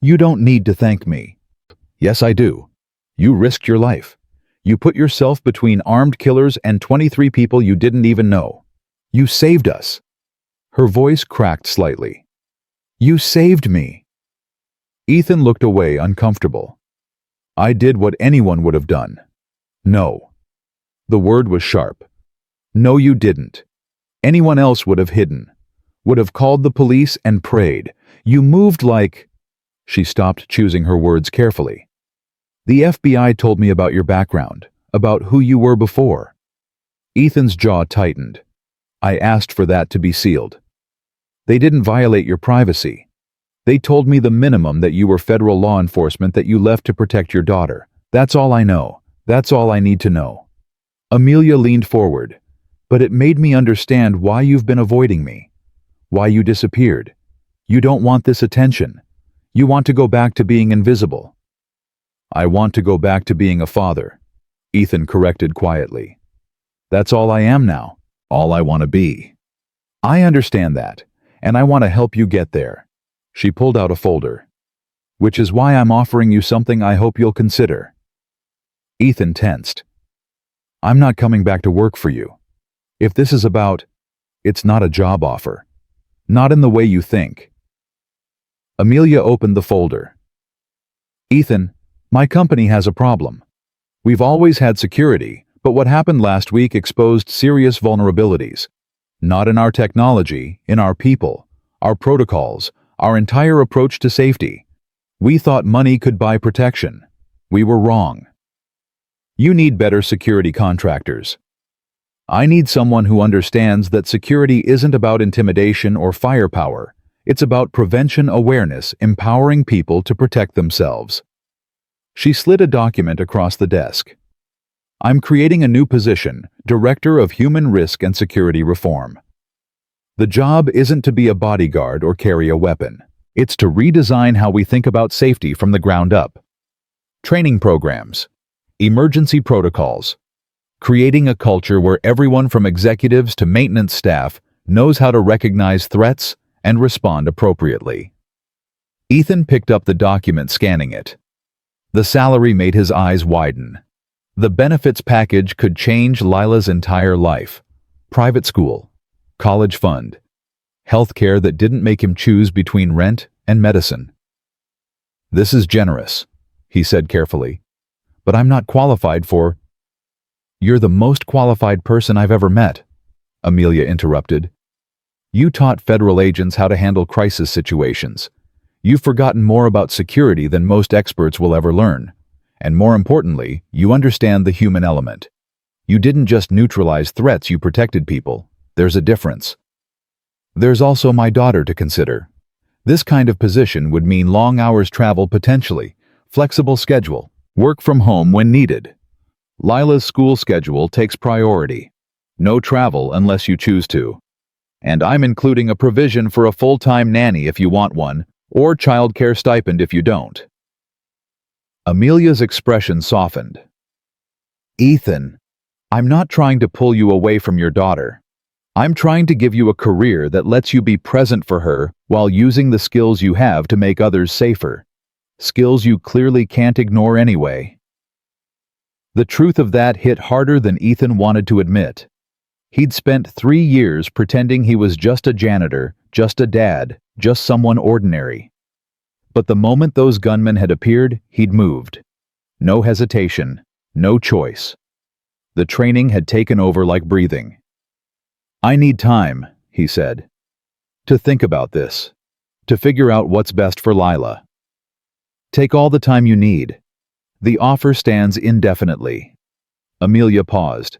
[SPEAKER 1] "You don't need to thank me." "Yes, I do. You risked your life. You put yourself between armed killers and 23 people you didn't even know. You saved us." Her voice cracked slightly. "You saved me." Ethan looked away, uncomfortable. I did what anyone would have done. No. The word was sharp. No, you didn't. Anyone else would have hidden, would have called the police and prayed. You moved like... She stopped, choosing her words carefully. The FBI told me about your background, about who you were before. Ethan's jaw tightened. I asked for that to be sealed. They didn't violate your privacy. They told me the minimum, that you were federal law enforcement, that you left to protect your daughter. That's all I know. That's all I need to know. Amelia leaned forward. But it made me understand why you've been avoiding me. Why you disappeared. You don't want this attention. You want to go back to being invisible. I want to go back to being a father, Ethan corrected quietly. That's all I am now. All I want to be. I understand that, and I want to help you get there. She pulled out a folder. Which is why I'm offering you something I hope you'll consider. Ethan tensed. I'm not coming back to work for you. If this is about... It's not a job offer. Not in the way you think. Amelia opened the folder. Ethan, my company has a problem. We've always had security, but what happened last week exposed serious vulnerabilities. Not in our technology, in our people, our protocols, our entire approach to safety. We thought money could buy protection. We were wrong. You need better security contractors. I need someone who understands that security isn't about intimidation or firepower. It's about prevention awareness, empowering people to protect themselves. She slid a document across the desk. I'm creating a new position, Director of Human Risk and Security Reform. The job isn't to be a bodyguard or carry a weapon. It's to redesign how we think about safety from the ground up. Training programs, emergency protocols, creating a culture where everyone from executives to maintenance staff knows how to recognize threats and respond appropriately. Ethan picked up the document, scanning it. The salary made his eyes widen. The benefits package could change Lila's entire life. Private school, college fund, health care that didn't make him choose between rent and medicine. This is generous, he said carefully, but I'm not qualified for... You're the most qualified person I've ever met, Amelia interrupted. You taught federal agents how to handle crisis situations. You've forgotten more about security than most experts will ever learn. And more importantly, you understand the human element. You didn't just neutralize threats, you protected people. There's a difference. There's also my daughter to consider. This kind of position would mean long hours travel potentially, flexible schedule, work from home when needed. Lila's school schedule takes priority. No travel unless you choose to. And I'm including a provision for a full-time nanny if you want one, or childcare stipend if you don't. Amelia's expression softened. Ethan, I'm not trying to pull you away from your daughter. I'm trying to give you a career that lets you be present for her while using the skills you have to make others safer. Skills you clearly can't ignore anyway. The truth of that hit harder than Ethan wanted to admit. He'd spent 3 years pretending he was just a janitor, just a dad, just someone ordinary. But the moment those gunmen had appeared, he'd moved. No hesitation, no choice. The training had taken over like breathing. I need time, he said, to think about this, to figure out what's best for Lila. Take all the time you need. The offer stands indefinitely. Amelia paused.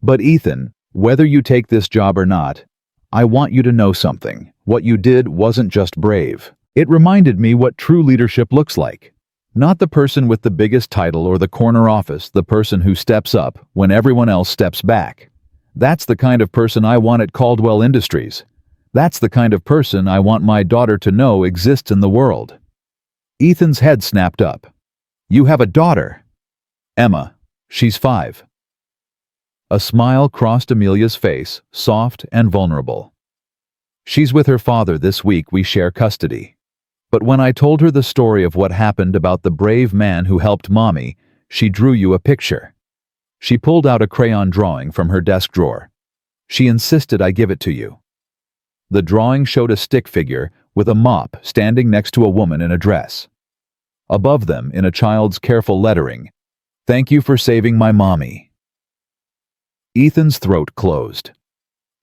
[SPEAKER 1] But Ethan, whether you take this job or not, I want you to know something. What you did wasn't just brave. It reminded me what true leadership looks like. Not the person with the biggest title or the corner office, the person who steps up when everyone else steps back. That's the kind of person I want at Caldwell Industries. That's the kind of person I want my daughter to know exists in the world. Ethan's head snapped up. You have a daughter. Emma, she's 5. A smile crossed Amelia's face, soft and vulnerable. She's with her father this week. We share custody. But when I told her the story of what happened about the brave man who helped Mommy, she drew you a picture. She pulled out a crayon drawing from her desk drawer. She insisted I give it to you. The drawing showed a stick figure with a mop standing next to a woman in a dress. Above them, in a child's careful lettering, "Thank you for saving my mommy." Ethan's throat closed.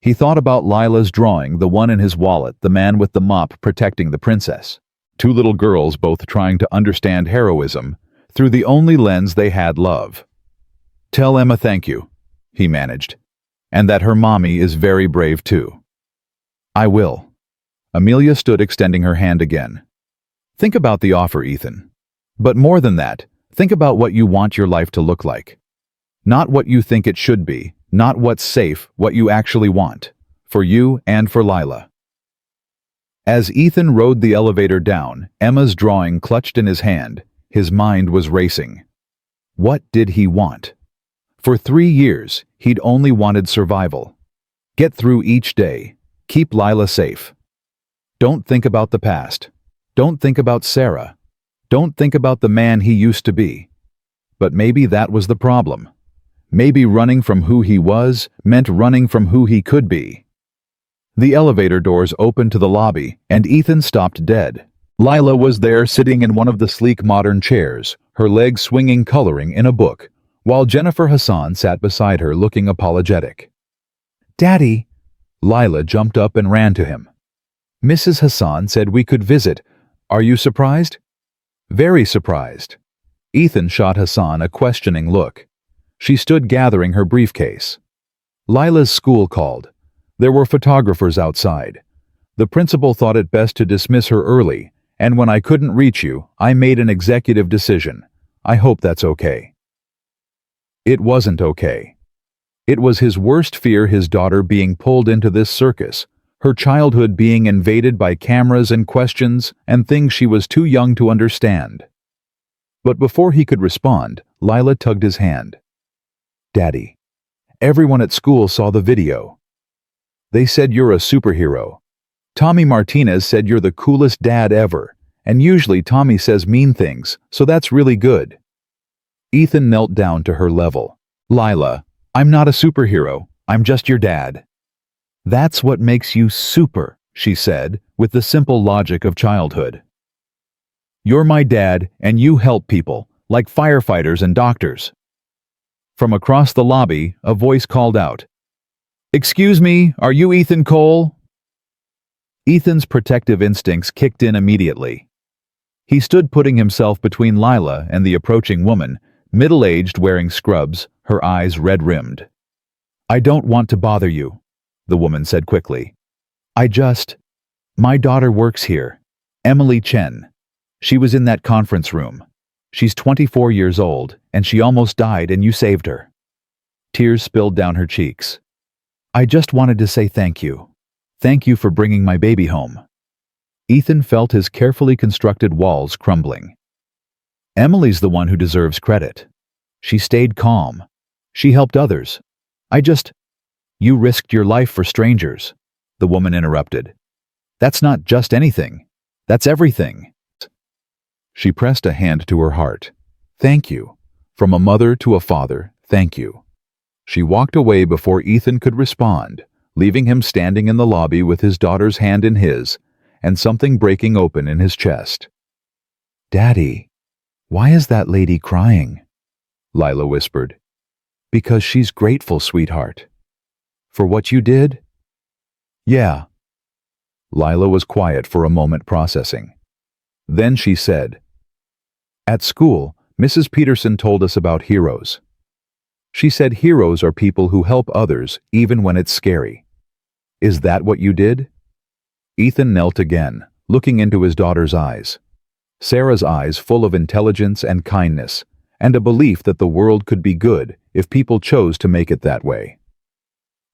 [SPEAKER 1] He thought about Lila's drawing, the one in his wallet, the man with the mop protecting the princess. Two little girls both trying to understand heroism through the only lens they had: love. "Tell Emma thank you," he managed, "and that her mommy is very brave too." "I will." Amelia stood, extending her hand again. "Think about the offer, Ethan. But more than that, think about what you want your life to look like. Not what you think it should be, not what's safe, what you actually want. For you and for Lila." As Ethan rode the elevator down, Emma's drawing clutched in his hand. His mind was racing. What did he want? For 3 years, he'd only wanted survival. Get through each day. Keep Lila safe. Don't think about the past. Don't think about Sarah. Don't think about the man he used to be. But maybe that was the problem. Maybe running from who he was meant running from who he could be. The elevator doors opened to the lobby, and Ethan stopped dead. Lila was there, sitting in one of the sleek modern chairs, her legs swinging, coloring in a book, while Jennifer Hassan sat beside her, looking apologetic. "Daddy!" Lila jumped up and ran to him. "Mrs. Hassan said we could visit. Are you surprised?" "Very surprised." Ethan shot Hassan a questioning look. She stood gathering her briefcase. "Lila's school called. There were photographers outside. The principal thought it best to dismiss her early, and when I couldn't reach you, I made an executive decision. I hope that's okay." It wasn't okay. It was his worst fear, his daughter being pulled into this circus, her childhood being invaded by cameras and questions and things she was too young to understand. But before he could respond, Lila tugged his hand. "Daddy, everyone at school saw the video. They said you're a superhero. Tommy Martinez said you're the coolest dad ever, and usually Tommy says mean things, so that's really good." Ethan knelt down to her level. "Lila, I'm not a superhero. I'm just your dad." "That's what makes you super," she said, with the simple logic of childhood. "You're my dad, and you help people, like firefighters and doctors." From across the lobby, a voice called out, "Excuse me, are you Ethan Cole?" Ethan's protective instincts kicked in immediately. He stood, putting himself between Lila and the approaching woman, middle-aged, wearing scrubs, her eyes red-rimmed. "I don't want to bother you," the woman said quickly. My daughter works here. Emily Chen. She was in that conference room. She's 24 years old, and she almost died, and you saved her." Tears spilled down her cheeks. "I just wanted to say thank you. Thank you for bringing my baby home." Ethan felt his carefully constructed walls crumbling. "Emily's the one who deserves credit. She stayed calm. She helped others. You risked your life for strangers," the woman interrupted. "That's not just anything. That's everything." She pressed a hand to her heart. "Thank you. From a mother to a father, thank you." She walked away before Ethan could respond, leaving him standing in the lobby with his daughter's hand in his, and something breaking open in his chest. "Daddy, why is that lady crying?" Lila whispered. "Because she's grateful, sweetheart." "For what you did?" "Yeah." Lila was quiet for a moment, processing. Then she said, "At school, Mrs. Peterson told us about heroes. She said heroes are people who help others even when it's scary. Is that what you did?" Ethan knelt again, looking into his daughter's eyes. Sarah's eyes full of intelligence and kindness, and a belief that the world could be good if people chose to make it that way.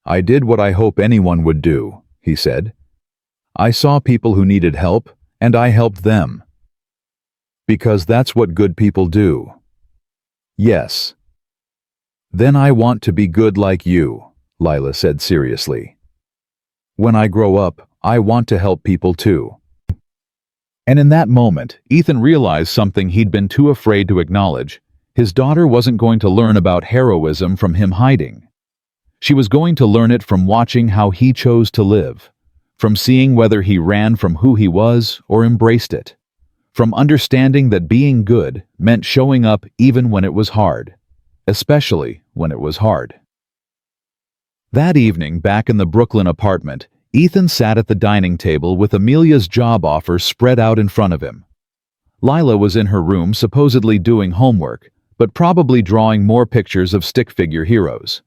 [SPEAKER 1] "I did what I hope anyone would do," he said. "I saw people who needed help, and I helped them. Because that's what good people do." "Yes." "Then I want to be good like you," Lila said seriously. "When I grow up, I want to help people too." And in that moment, Ethan realized something he'd been too afraid to acknowledge. His daughter wasn't going to learn about heroism from him hiding. She was going to learn it from watching how he chose to live, from seeing whether he ran from who he was or embraced it, from understanding that being good meant showing up even when it was hard, especially when it was hard. That evening, back in the Brooklyn apartment, Ethan sat at the dining table with Amelia's job offer spread out in front of him. Lila was in her room supposedly doing homework, but probably drawing more pictures of stick figure heroes.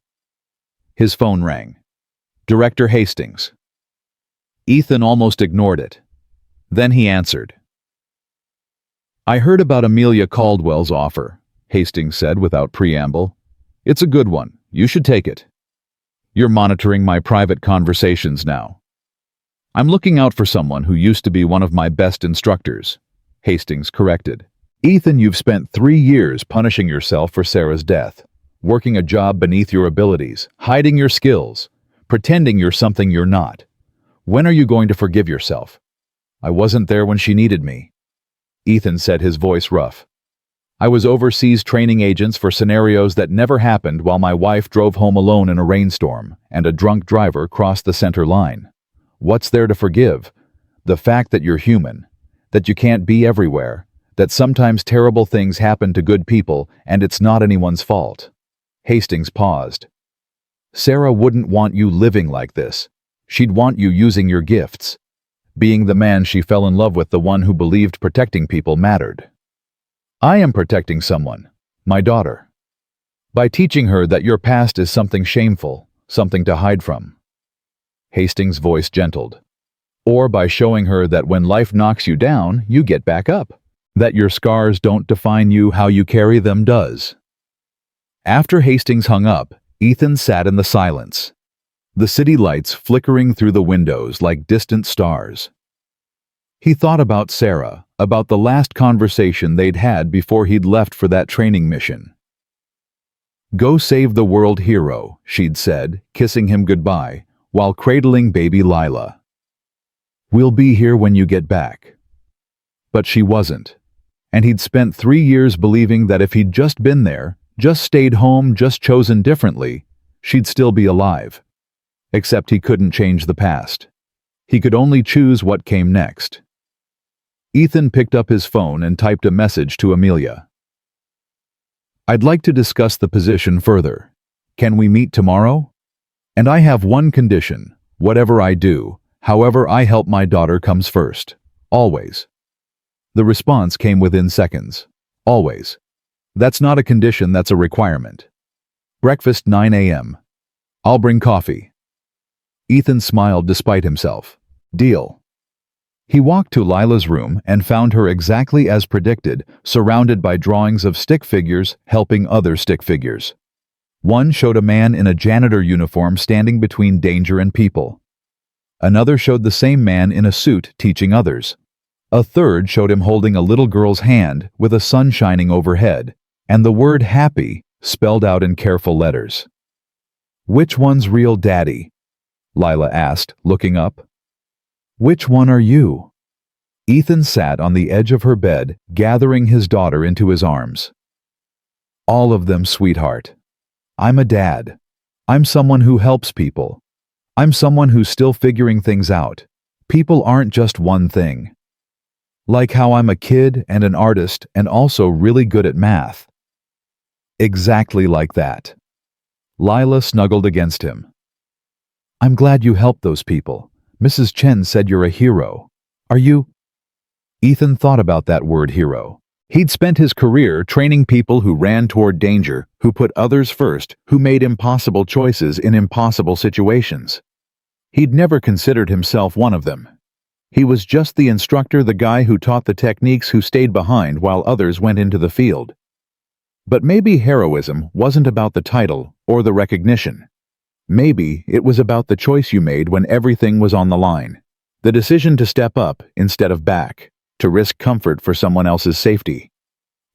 [SPEAKER 1] His phone rang. Director Hastings. Ethan almost ignored it. Then he answered. "I heard about Amelia Caldwell's offer," Hastings said without preamble. "It's a good one. You should take it. You're monitoring my private conversations now." "I'm looking out for someone who used to be one of my best instructors," Hastings corrected. "Ethan, you've spent 3 years punishing yourself for Sarah's death, working a job beneath your abilities, hiding your skills, pretending you're something you're not. When are you going to forgive yourself?" "I wasn't there when she needed me," Ethan said, his voice rough. "I was overseas training agents for scenarios that never happened while my wife drove home alone in a rainstorm and a drunk driver crossed the center line. What's there to forgive? The fact that you're human, that you can't be everywhere, that sometimes terrible things happen to good people and it's not anyone's fault." Hastings paused. "Sarah wouldn't want you living like this. She'd want you using your gifts, being the man she fell in love with, the one who believed protecting people mattered. I am protecting someone, my daughter, by teaching her that your past is something shameful, something to hide from." Hastings' voice gentled. "Or by showing her that when life knocks you down, you get back up, that your scars don't define you, how you carry them does." After Hastings hung up, Ethan sat in the silence, the city lights flickering through the windows like distant stars. He thought about Sarah, about the last conversation they'd had before he'd left for that training mission. "Go save the world, hero," she'd said, kissing him goodbye, while cradling baby Lila. "We'll be here when you get back." But she wasn't, and he'd spent 3 years believing that if he'd just been there, just stayed home, just chosen differently, she'd still be alive. Except he couldn't change the past. He could only choose what came next. Ethan picked up his phone and typed a message to Amelia. "I'd like to discuss the position further. Can we meet tomorrow? And I have one condition. Whatever I do, however I help my daughter, comes first. Always." The response came within seconds. "Always. That's not a condition, that's a requirement. Breakfast 9 a.m. I'll bring coffee." Ethan smiled despite himself. "Deal." He walked to Lila's room and found her exactly as predicted, surrounded by drawings of stick figures helping other stick figures. One showed a man in a janitor uniform standing between danger and people. Another showed the same man in a suit teaching others. A third showed him holding a little girl's hand with a sun shining overhead, and the word happy spelled out in careful letters. "Which one's real daddy?" Lila asked, looking up. "Which one are you?" Ethan sat on the edge of her bed, gathering his daughter into his arms. "All of them, sweetheart. I'm a dad. I'm someone who helps people. I'm someone who's still figuring things out. People aren't just one thing. Like how I'm a kid and an artist and also really good at math." "Exactly like that." Lila snuggled against him. "I'm glad you helped those people. Mrs. Chen said you're a hero. Are you?" Ethan thought about that word, hero. He'd spent his career training people who ran toward danger, who put others first, who made impossible choices in impossible situations. He'd never considered himself one of them. He was just the instructor, the guy who taught the techniques, who stayed behind while others went into the field. But maybe heroism wasn't about the title or the recognition. Maybe it was about the choice you made when everything was on the line. The decision to step up instead of back, to risk comfort for someone else's safety.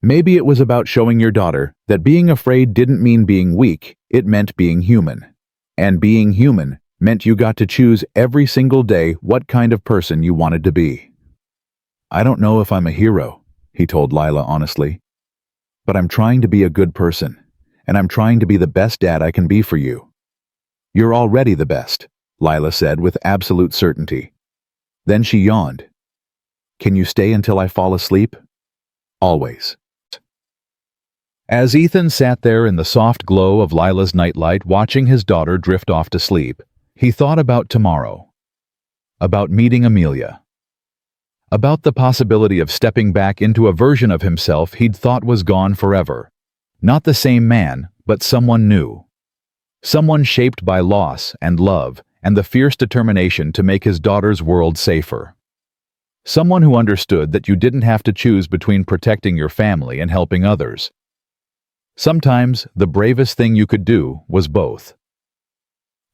[SPEAKER 1] Maybe it was about showing your daughter that being afraid didn't mean being weak, it meant being human. And being human meant you got to choose every single day what kind of person you wanted to be. "I don't know if I'm a hero," he told Lila honestly. "But I'm trying to be a good person, and I'm trying to be the best dad I can be for you. You're already the best. Lila said with absolute certainty. Then she yawned. Can you stay until I fall asleep? Always. As Ethan sat there in the soft glow of Lila's nightlight watching his daughter drift off to sleep, he thought about tomorrow. About meeting Amelia. About the possibility of stepping back into a version of himself he'd thought was gone forever. Not the same man, but someone new. Someone shaped by loss and love and the fierce determination to make his daughter's world safer. Someone who understood that you didn't have to choose between protecting your family and helping others. Sometimes the bravest thing you could do was both.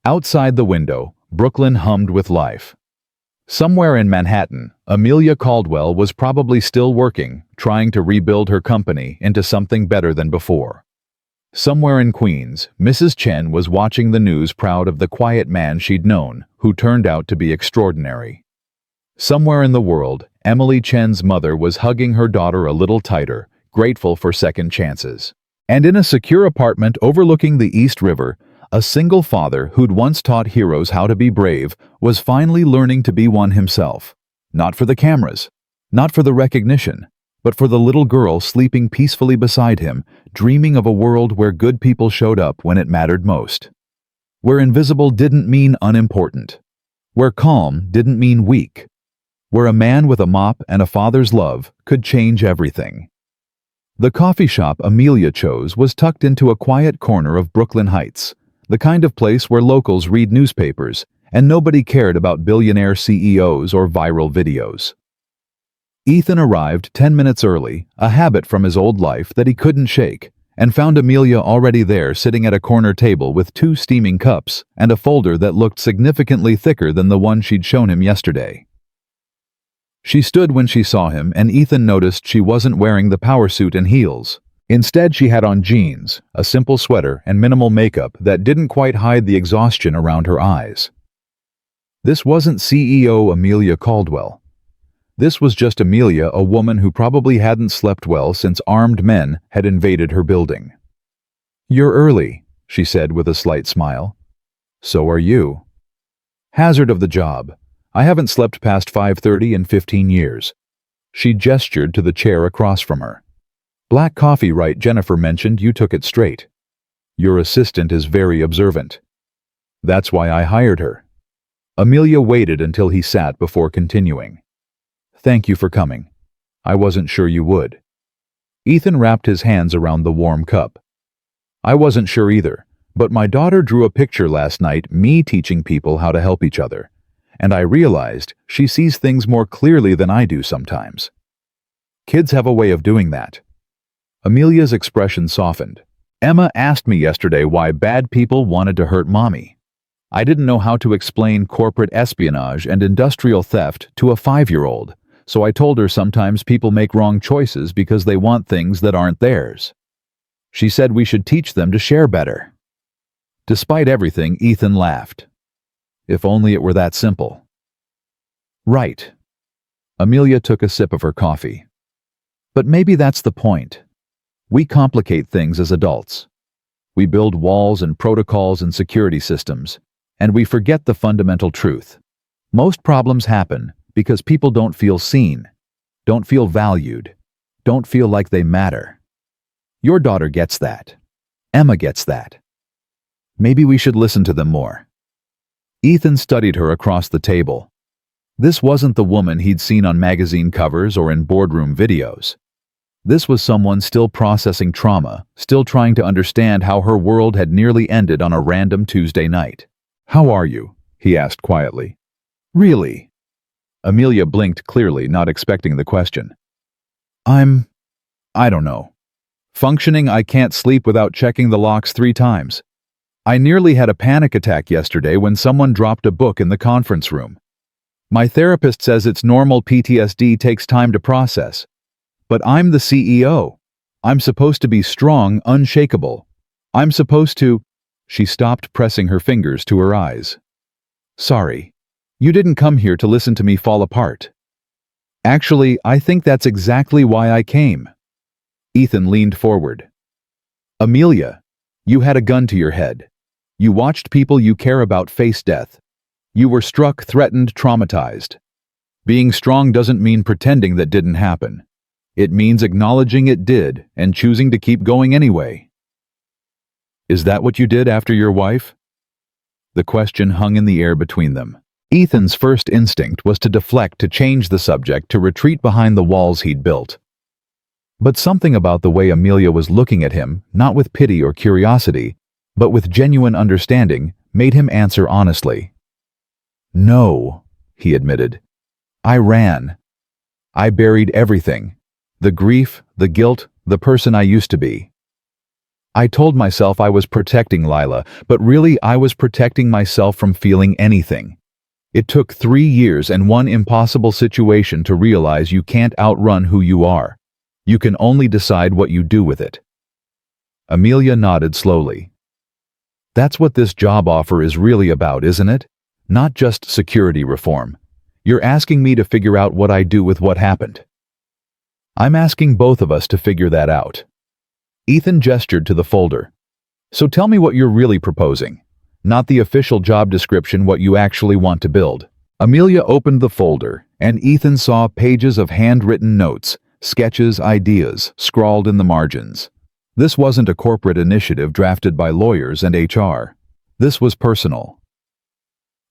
[SPEAKER 1] Outside the window, Brooklyn hummed with life. Somewhere in Manhattan, Amelia Caldwell was probably still working, trying to rebuild her company into something better than before. Somewhere in Queens, Mrs. Chen was watching the news, proud of the quiet man she'd known, who turned out to be extraordinary. Somewhere in the world, Emily Chen's mother was hugging her daughter a little tighter, grateful for second chances. And in a secure apartment overlooking the East River, a single father who'd once taught heroes how to be brave was finally learning to be one himself. Not for the cameras, not for the recognition, but for the little girl sleeping peacefully beside him, dreaming of a world where good people showed up when it mattered most. Where invisible didn't mean unimportant. Where calm didn't mean weak. Where a man with a mop and a father's love could change everything. The coffee shop Amelia chose was tucked into a quiet corner of Brooklyn Heights, the kind of place where locals read newspapers and nobody cared about billionaire CEOs or viral videos. Ethan arrived 10 minutes early, a habit from his old life that he couldn't shake, and found Amelia already there sitting at a corner table with 2 steaming cups and a folder that looked significantly thicker than the one she'd shown him yesterday. She stood when she saw him, and Ethan noticed she wasn't wearing the power suit and heels. Instead, she had on jeans, a simple sweater, and minimal makeup that didn't quite hide the exhaustion around her eyes. This wasn't CEO Amelia Caldwell. This was just Amelia, a woman who probably hadn't slept well since armed men had invaded her building. "You're early," she said with a slight smile. "So are you." "Hazard of the job. I haven't slept past 5:30 in 15 years. She gestured to the chair across from her. "Black coffee, right? Jennifer mentioned you took it straight. Your assistant is very observant. That's why I hired her." Amelia waited until he sat before continuing. "Thank you for coming. I wasn't sure you would." Ethan wrapped his hands around the warm cup. "I wasn't sure either, but my daughter drew a picture last night, me teaching people how to help each other. And I realized she sees things more clearly than I do sometimes. Kids have a way of doing that." Amelia's expression softened. "Emma asked me yesterday why bad people wanted to hurt Mommy. I didn't know how to explain corporate espionage and industrial theft to a 5-year-old, so I told her sometimes people make wrong choices because they want things that aren't theirs. She said we should teach them to share better." Despite everything, Ethan laughed. If only it were that simple. "Right." Amelia took a sip of her coffee. "But maybe that's the point. We complicate things as adults. We build walls and protocols and security systems, and we forget the fundamental truth. Most problems happen because people don't feel seen, don't feel valued, don't feel like they matter. Your daughter gets that. Emma gets that. Maybe we should listen to them more." Ethan studied her across the table. This wasn't the woman he'd seen on magazine covers or in boardroom videos. This was someone still processing trauma, still trying to understand how her world had nearly ended on a random Tuesday night. "How are you?" he asked quietly. "Really?" Amelia blinked clearly, not expecting the question. I don't know. Functioning. I can't sleep without checking the locks 3 times. I nearly had a panic attack yesterday when someone dropped a book in the conference room. My therapist says it's normal. PTSD takes time to process. But I'm the CEO. I'm supposed to be strong, unshakable. I'm supposed to... She stopped, pressing her fingers to her eyes. "Sorry. You didn't come here to listen to me fall apart." "Actually, I think that's exactly why I came." Ethan leaned forward. "Amelia, you had a gun to your head. You watched people you care about face death. You were struck, threatened, traumatized. Being strong doesn't mean pretending that didn't happen. It means acknowledging it did and choosing to keep going anyway. Is that what you did after your wife? The question hung in the air between them. Ethan's first instinct was to deflect, to change the subject, to retreat behind the walls he'd built. But something about the way Amelia was looking at him, not with pity or curiosity, but with genuine understanding, made him answer honestly. No, he admitted. I ran. I buried everything. The grief, the guilt, the person I used to be. I told myself I was protecting Lila, but really I was protecting myself from feeling anything. It took 3 years and one impossible situation to realize you can't outrun who you are. You can only decide what you do with it. Amelia nodded slowly. That's what this job offer is really about, isn't it? Not just security reform. You're asking me to figure out what I do with what happened. I'm asking both of us to figure that out. Ethan gestured to the folder. So tell me what you're really proposing. Not the official job description, what you actually want to build. Amelia opened the folder, and Ethan saw pages of handwritten notes, sketches, ideas, scrawled in the margins. This wasn't a corporate initiative drafted by lawyers and HR. This was personal.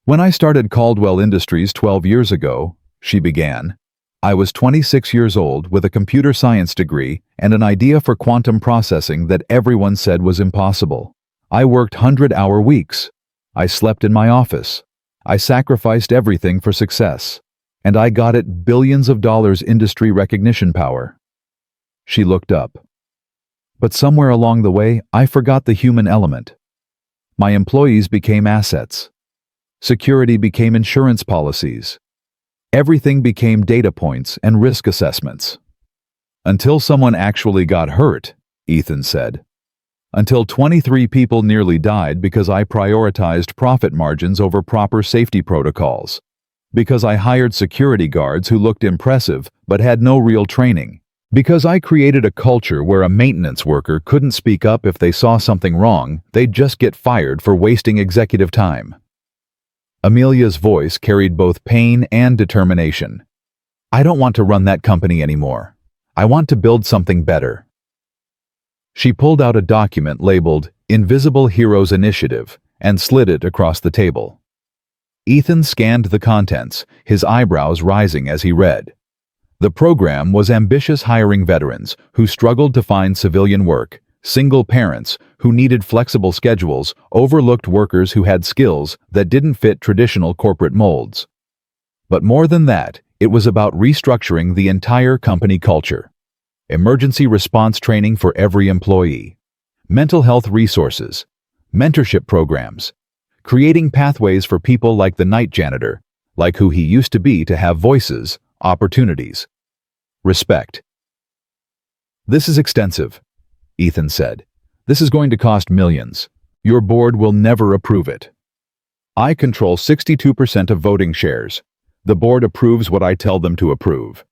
[SPEAKER 1] When I started Caldwell Industries 12 years ago, she began, I was 26 years old with a computer science degree and an idea for quantum processing that everyone said was impossible. I worked 100-hour weeks. I slept in my office. I sacrificed everything for success. And I got it billions of dollars industry recognition power. She looked up. But somewhere along the way, I forgot the human element. My employees became assets. Security became insurance policies. Everything became data points and risk assessments. Until someone actually got hurt, Ethan said. Until 23 people nearly died because I prioritized profit margins over proper safety protocols. Because I hired security guards who looked impressive but had no real training. Because I created a culture where a maintenance worker couldn't speak up if they saw something wrong, they'd just get fired for wasting executive time. Amelia's voice carried both pain and determination. I don't want to run that company anymore. I want to build something better. She pulled out a document labeled Invisible Heroes Initiative and slid it across the table. Ethan scanned the contents, his eyebrows rising as he read. The program was ambitious, hiring veterans who struggled to find civilian work, single parents who needed flexible schedules, overlooked workers who had skills that didn't fit traditional corporate molds. But more than that, it was about restructuring the entire company culture. Emergency response training for every employee, mental health resources, mentorship programs, creating pathways for people like the night janitor, like who he used to be, to have voices, opportunities, respect. This is extensive, Ethan said. This is going to cost millions. Your board will never approve it. I control 62% of voting shares. The board approves what I tell them to approve.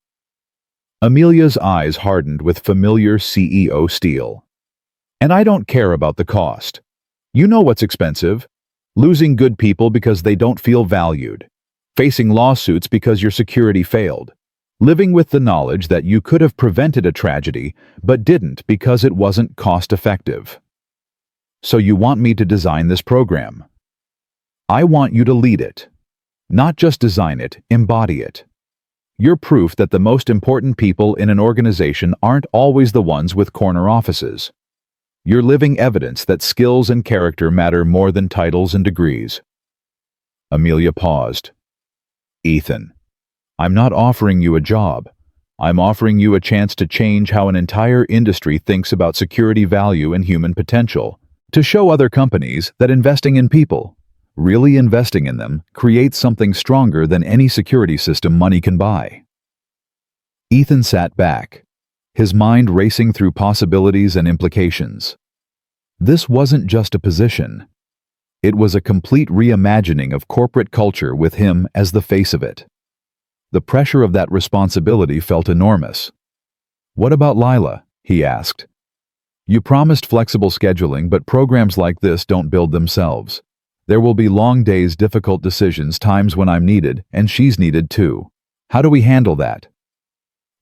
[SPEAKER 1] Amelia's eyes hardened with familiar CEO steel. And I don't care about the cost. You know what's expensive? Losing good people because they don't feel valued. Facing lawsuits because your security failed. Living with the knowledge that you could have prevented a tragedy, but didn't because it wasn't cost-effective. So you want me to design this program. I want you to lead it. Not just design it, embody it. You're proof that the most important people in an organization aren't always the ones with corner offices. You're living evidence that skills and character matter more than titles and degrees. Amelia paused. Ethan, I'm not offering you a job. I'm offering you a chance to change how an entire industry thinks about security value and human potential. To show other companies that investing in people, really investing in them, creates something stronger than any security system money can buy. Ethan sat back, his mind racing through possibilities and implications. This wasn't just a position. It was a complete reimagining of corporate culture with him as the face of it. The pressure of that responsibility felt enormous. What about Lila? He asked. You promised flexible scheduling, but programs like this don't build themselves. There will be long days, difficult decisions, times when I'm needed, and she's needed too. How do we handle that?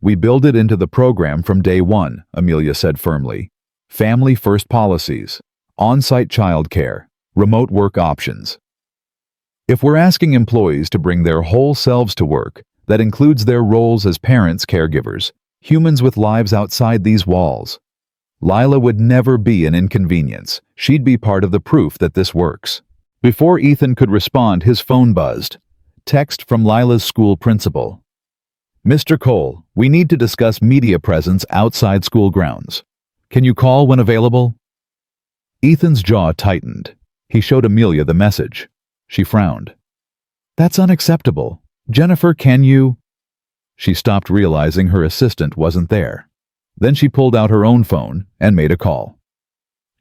[SPEAKER 1] We build it into the program from day one, Amelia said firmly. Family first policies, on-site childcare, remote work options. If we're asking employees to bring their whole selves to work, that includes their roles as parents, caregivers, humans with lives outside these walls. Lila would never be an inconvenience. She'd be part of the proof that this works. Before Ethan could respond, his phone buzzed. Text from Lila's school principal. Mr. Cole, we need to discuss media presence outside school grounds. Can you call when available? Ethan's jaw tightened. He showed Amelia the message. She frowned. That's unacceptable. Jennifer, can you? She stopped, realizing her assistant wasn't there. Then she pulled out her own phone and made a call.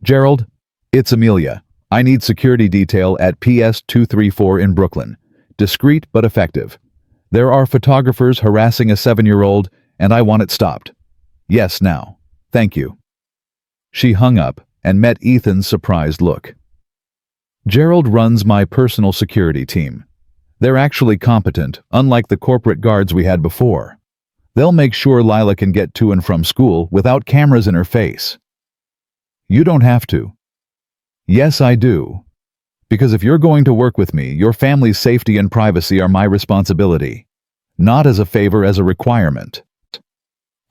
[SPEAKER 1] Gerald, it's Amelia. I need security detail at PS 234 in Brooklyn. Discreet but effective. There are photographers harassing a 7-year-old, and I want it stopped. Yes, now. Thank you. She hung up and met Ethan's surprised look. Gerald runs my personal security team. They're actually competent, unlike the corporate guards we had before. They'll make sure Lila can get to and from school without cameras in her face. You don't have to. Yes, I do. Because if you're going to work with me, your family's safety and privacy are my responsibility. Not as a favor, as a requirement.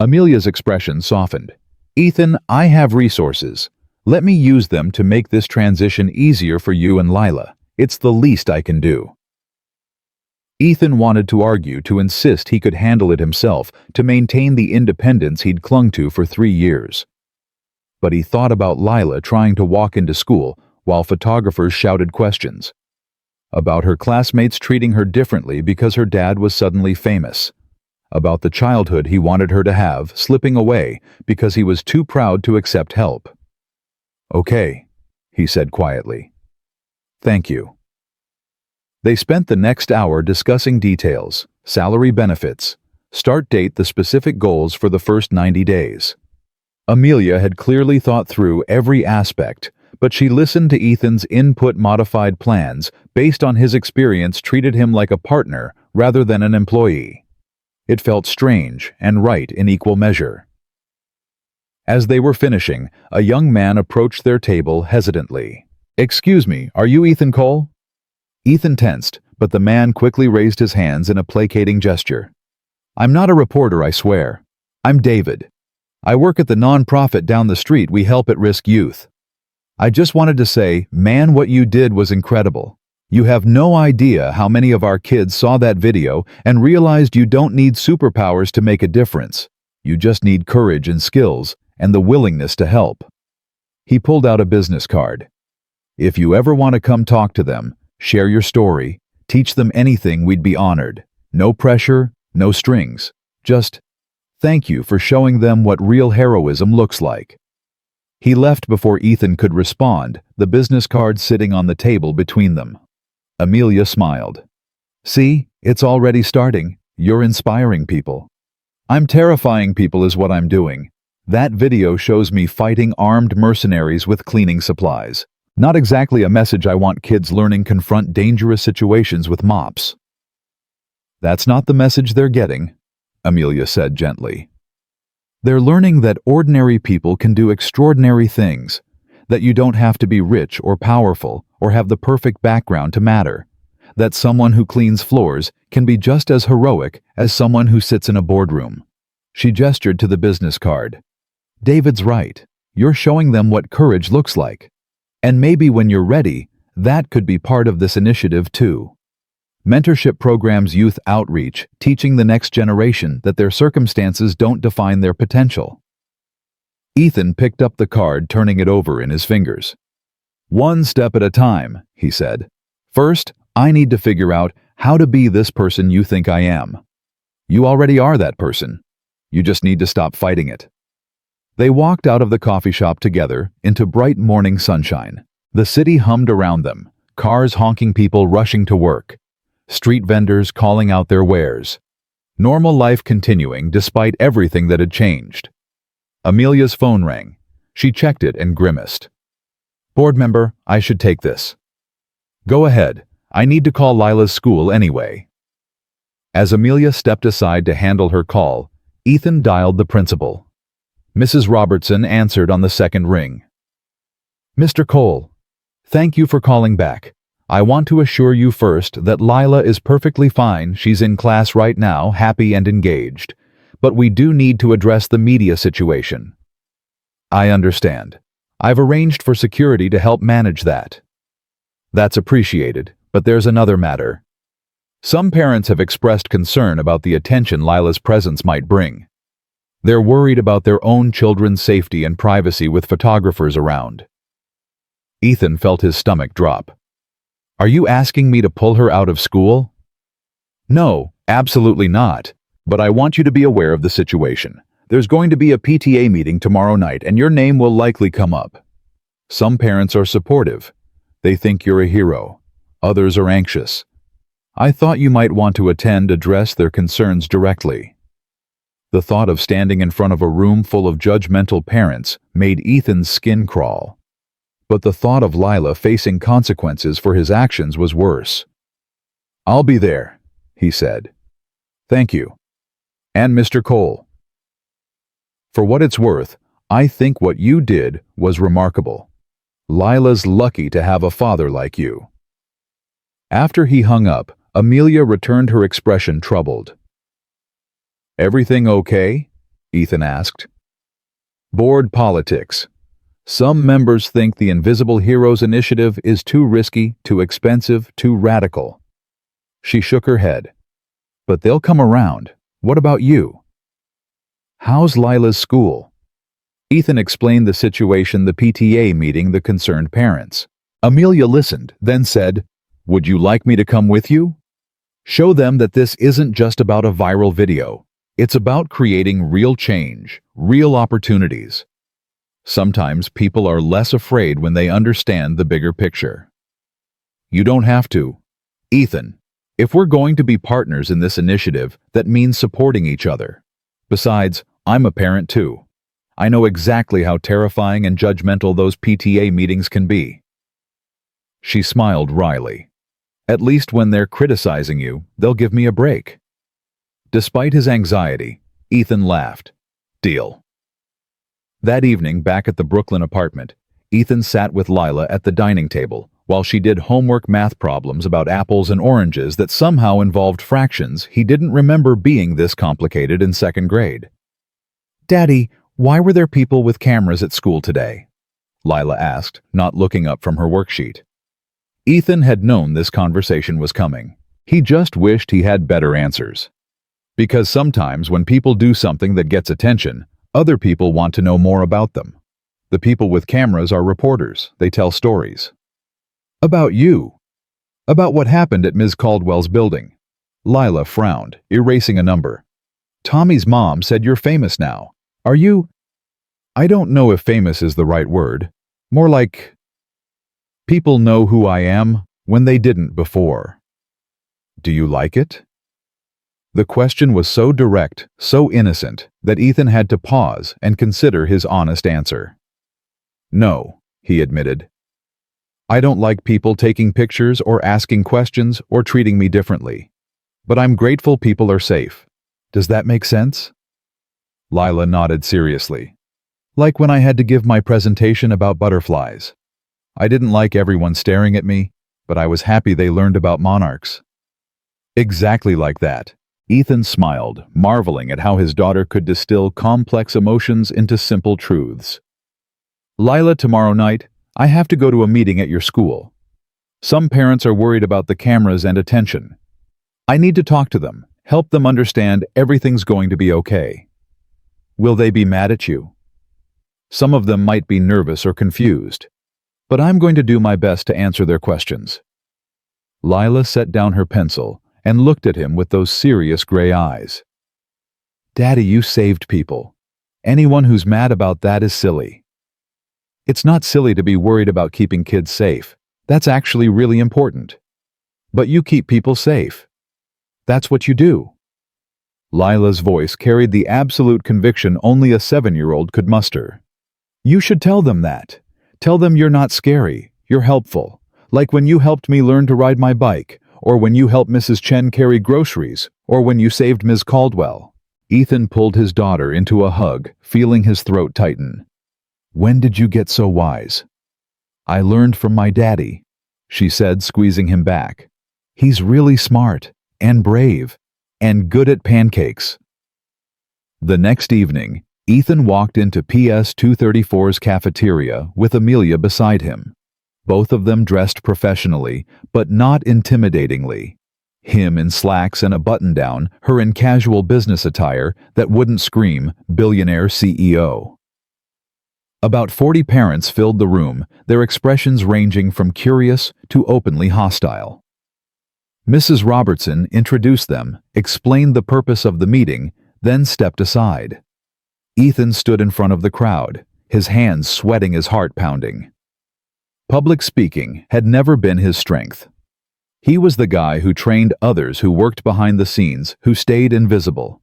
[SPEAKER 1] Amelia's expression softened. Ethan, I have resources. Let me use them to make this transition easier for you and Lila. It's the least I can do. Ethan wanted to argue, to insist he could handle it himself, to maintain the independence he'd clung to for 3 years. But he thought about Lila trying to walk into school while photographers shouted questions. About her classmates treating her differently because her dad was suddenly famous. About the childhood he wanted her to have slipping away because he was too proud to accept help. Okay, he said quietly. Thank you. They spent the next hour discussing details, salary, benefits, start date, the specific goals for the first 90 days. Amelia had clearly thought through every aspect, but she listened to Ethan's input. Modified plans, based on his experience, treated him like a partner rather than an employee. It felt strange and right in equal measure. As they were finishing, a young man approached their table hesitantly. Excuse me, are you Ethan Cole? Ethan tensed, but the man quickly raised his hands in a placating gesture. I'm not a reporter, I swear. I'm David. I work at the non-profit down the street. We help at-risk youth. I just wanted to say, man, what you did was incredible. You have no idea how many of our kids saw that video and realized you don't need superpowers to make a difference. You just need courage and skills and the willingness to help. He pulled out a business card. If you ever want to come talk to them, share your story, teach them anything, we'd be honored. No pressure, no strings. Just thank you for showing them what real heroism looks like. He left before Ethan could respond, the business card sitting on the table between them. Amelia smiled. See, it's already starting. You're inspiring people. I'm terrifying people is what I'm doing. That video shows me fighting armed mercenaries with cleaning supplies. Not exactly a message I want kids learning. Confront dangerous situations with mops. That's not the message they're getting, Amelia said gently. They're learning that ordinary people can do extraordinary things, that you don't have to be rich or powerful or have the perfect background to matter, that someone who cleans floors can be just as heroic as someone who sits in a boardroom. She gestured to the business card. David's right. You're showing them what courage looks like. And maybe when you're ready, that could be part of this initiative too. Mentorship programs, youth outreach, teaching the next generation that their circumstances don't define their potential. Ethan picked up the card, turning it over in his fingers. One step at a time, he said. First, I need to figure out how to be this person you think I am. You already are that person. You just need to stop fighting it. They walked out of the coffee shop together into bright morning sunshine. The city hummed around them, cars honking, people rushing to work, street vendors calling out their wares. Normal life continuing despite everything that had changed. Amelia's phone rang. She checked it and grimaced. Board member, I should take this. Go ahead. I need to call Lila's school anyway. As Amelia stepped aside to handle her call, Ethan dialed the principal. Mrs. Robertson answered on the second ring. Mr. Cole, thank you for calling back. I want to assure you first that Lila is perfectly fine. She's in class right now, happy and engaged. But we do need to address the media situation. I understand. I've arranged for security to help manage that. That's appreciated, but there's another matter. Some parents have expressed concern about the attention Lila's presence might bring. They're worried about their own children's safety and privacy with photographers around. Ethan felt his stomach drop. Are you asking me to pull her out of school? No, absolutely not. But I want you to be aware of the situation. There's going to be a PTA meeting tomorrow night, and your name will likely come up. Some parents are supportive. They think you're a hero. Others are anxious. I thought you might want to address their concerns directly. The thought of standing in front of a room full of judgmental parents made Ethan's skin crawl. But the thought of Lila facing consequences for his actions was worse. I'll be there, he said. Thank you. And Mr. Cole. For what it's worth, I think what you did was remarkable. Lila's lucky to have a father like you. After he hung up, Amelia returned her expression troubled. Everything okay? Ethan asked. Board politics. Some members think the Invisible Heroes initiative is too risky, too expensive, too radical. She shook her head. But they'll come around. What about you? How's Lila's school? Ethan explained the situation, the PTA meeting, the concerned parents. Amelia listened, then said, Would you like me to come with you? Show them that this isn't just about a viral video. It's about creating real change, real opportunities. Sometimes people are less afraid when they understand the bigger picture. You don't have to. Ethan, if we're going to be partners in this initiative, that means supporting each other. Besides, I'm a parent too. I know exactly how terrifying and judgmental those PTA meetings can be. She smiled wryly. At least when they're criticizing you, they'll give me a break. Despite his anxiety, Ethan laughed. Deal. That evening, back at the Brooklyn apartment, Ethan sat with Lila at the dining table while she did homework math problems about apples and oranges that somehow involved fractions he didn't remember being this complicated in second grade. Daddy, why were there people with cameras at school today? Lila asked, not looking up from her worksheet. Ethan had known this conversation was coming. He just wished he had better answers. Because sometimes when people do something that gets attention, other people want to know more about them. The people with cameras are reporters. They tell stories. About you. About what happened at Ms. Caldwell's building. Lila frowned, erasing a number. Tommy's mom said you're famous now. Are you? I don't know if famous is the right word. More like, people know who I am when they didn't before. Do you like it? The question was so direct, so innocent, that Ethan had to pause and consider his honest answer. No, he admitted. I don't like people taking pictures or asking questions or treating me differently. But I'm grateful people are safe. Does that make sense? Lila nodded seriously. Like when I had to give my presentation about butterflies. I didn't like everyone staring at me, but I was happy they learned about monarchs. Exactly like that. Ethan smiled, marveling at how his daughter could distill complex emotions into simple truths. Lila, tomorrow night, I have to go to a meeting at your school. Some parents are worried about the cameras and attention. I need to talk to them, help them understand everything's going to be okay. Will they be mad at you? Some of them might be nervous or confused, but I'm going to do my best to answer their questions. Lila set down her pencil and looked at him with those serious gray eyes. Daddy, you saved people. Anyone who's mad about that is silly. It's not silly to be worried about keeping kids safe. That's actually really important. But you keep people safe. That's what you do. Lila's voice carried the absolute conviction only a 7-year-old could muster. You should tell them that. Tell them you're not scary, you're helpful. Like when you helped me learn to ride my bike, or when you helped Mrs. Chen carry groceries, or when you saved Ms. Caldwell. Ethan pulled his daughter into a hug, feeling his throat tighten. When did you get so wise? I learned from my daddy, she said, squeezing him back. He's really smart, and brave, and good at pancakes. The next evening, Ethan walked into PS 234's cafeteria with Amelia beside him. Both of them dressed professionally, but not intimidatingly. Him in slacks and a button-down, her in casual business attire that wouldn't scream billionaire CEO. About 40 parents filled the room, their expressions ranging from curious to openly hostile. Mrs. Robertson introduced them, explained the purpose of the meeting, then stepped aside. Ethan stood in front of the crowd, his hands sweating, his heart pounding. Public speaking had never been his strength. He was the guy who trained others, who worked behind the scenes, who stayed invisible.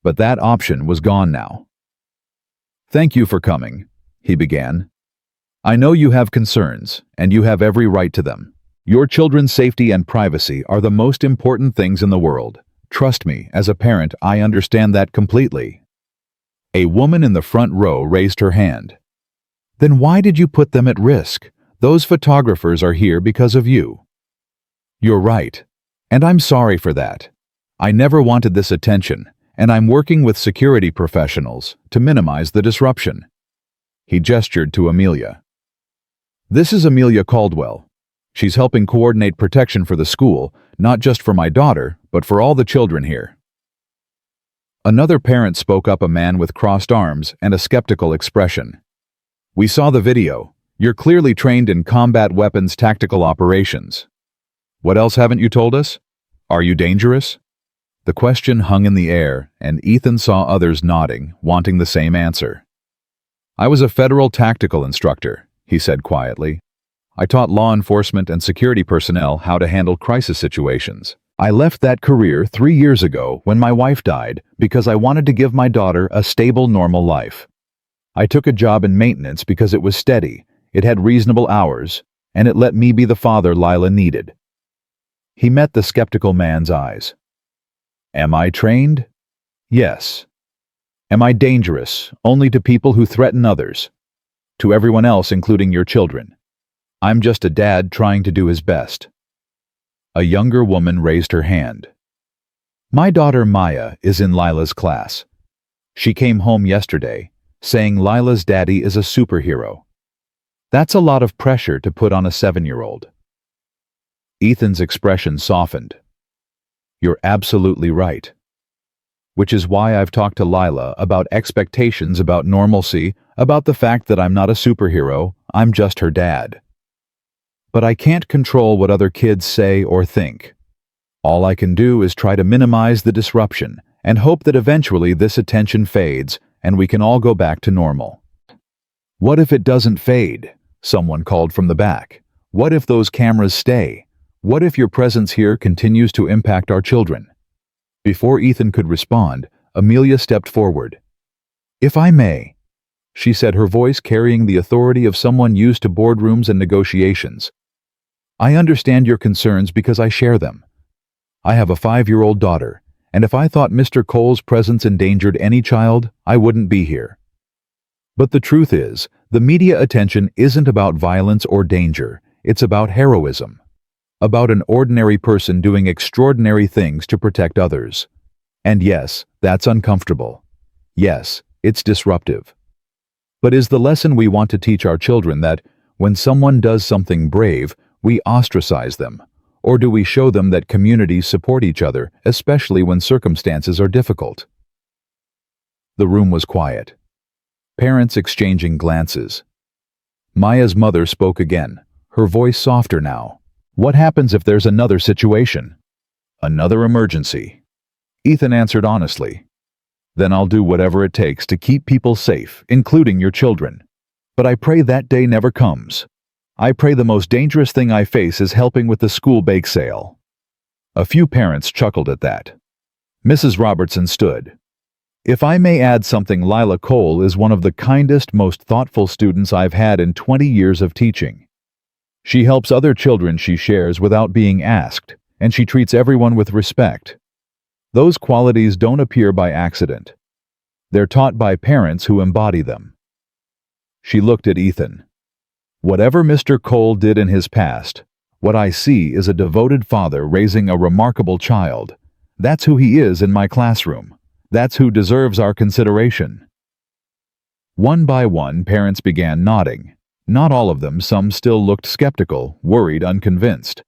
[SPEAKER 1] But that option was gone now. Thank you for coming, he began. I know you have concerns, and you have every right to them. Your children's safety and privacy are the most important things in the world. Trust me, as a parent, I understand that completely. A woman in the front row raised her hand. Then why did you put them at risk? Those photographers are here because of you. You're right, and I'm sorry for that. I never wanted this attention, and I'm working with security professionals to minimize the disruption. He gestured to Amelia. This is Amelia Caldwell. She's helping coordinate protection for the school, not just for my daughter, but for all the children here. Another parent spoke up, a man with crossed arms and a skeptical expression. We saw the video. You're clearly trained in combat weapons tactical operations. What else haven't you told us? Are you dangerous? The question hung in the air, and Ethan saw others nodding, wanting the same answer. I was a federal tactical instructor, he said quietly. I taught law enforcement and security personnel how to handle crisis situations. I left that career 3 years ago when my wife died because I wanted to give my daughter a stable, normal life. I took a job in maintenance because it was steady, it had reasonable hours, and it let me be the father Lila needed. He met the skeptical man's eyes. Am I trained? Yes. Am I dangerous only to people who threaten others? To everyone else, including your children. I'm just a dad trying to do his best. A younger woman raised her hand. My daughter Maya is in Lila's class. She came home yesterday, saying Lila's daddy is a superhero. That's a lot of pressure to put on a 7-year-old. Ethan's expression softened. You're absolutely right. Which is why I've talked to Lila about expectations, about normalcy, about the fact that I'm not a superhero, I'm just her dad. But I can't control what other kids say or think. All I can do is try to minimize the disruption and hope that eventually this attention fades and we can all go back to normal. What if it doesn't fade? Someone called from the back. What if those cameras stay? What if your presence here continues to impact our children? Before Ethan could respond, Amelia stepped forward. If I may, she said, her voice carrying the authority of someone used to boardrooms and negotiations. I understand your concerns because I share them. I have a 5-year-old daughter, and if I thought Mr. Cole's presence endangered any child, I wouldn't be here. But the truth is, the media attention isn't about violence or danger, it's about heroism. About an ordinary person doing extraordinary things to protect others. And yes, that's uncomfortable. Yes, it's disruptive. But is the lesson we want to teach our children that, when someone does something brave, we ostracize them? Or do we show them that communities support each other, especially when circumstances are difficult? The room was quiet. Parents exchanging glances. Maya's mother spoke again, her voice softer now. What happens if there's another situation? Another emergency? Ethan answered honestly. Then I'll do whatever it takes to keep people safe, including your children. But I pray that day never comes. I pray the most dangerous thing I face is helping with the school bake sale. A few parents chuckled at that. Mrs. Robertson stood. If I may add something, Lila Cole is one of the kindest, most thoughtful students I've had in 20 years of teaching. She helps other children she shares without being asked, and she treats everyone with respect. Those qualities don't appear by accident. They're taught by parents who embody them. She looked at Ethan. Whatever Mr. Cole did in his past, what I see is a devoted father raising a remarkable child. That's who he is in my classroom. That's who deserves our consideration. One by one, parents began nodding. Not all of them, some still looked skeptical, worried, unconvinced.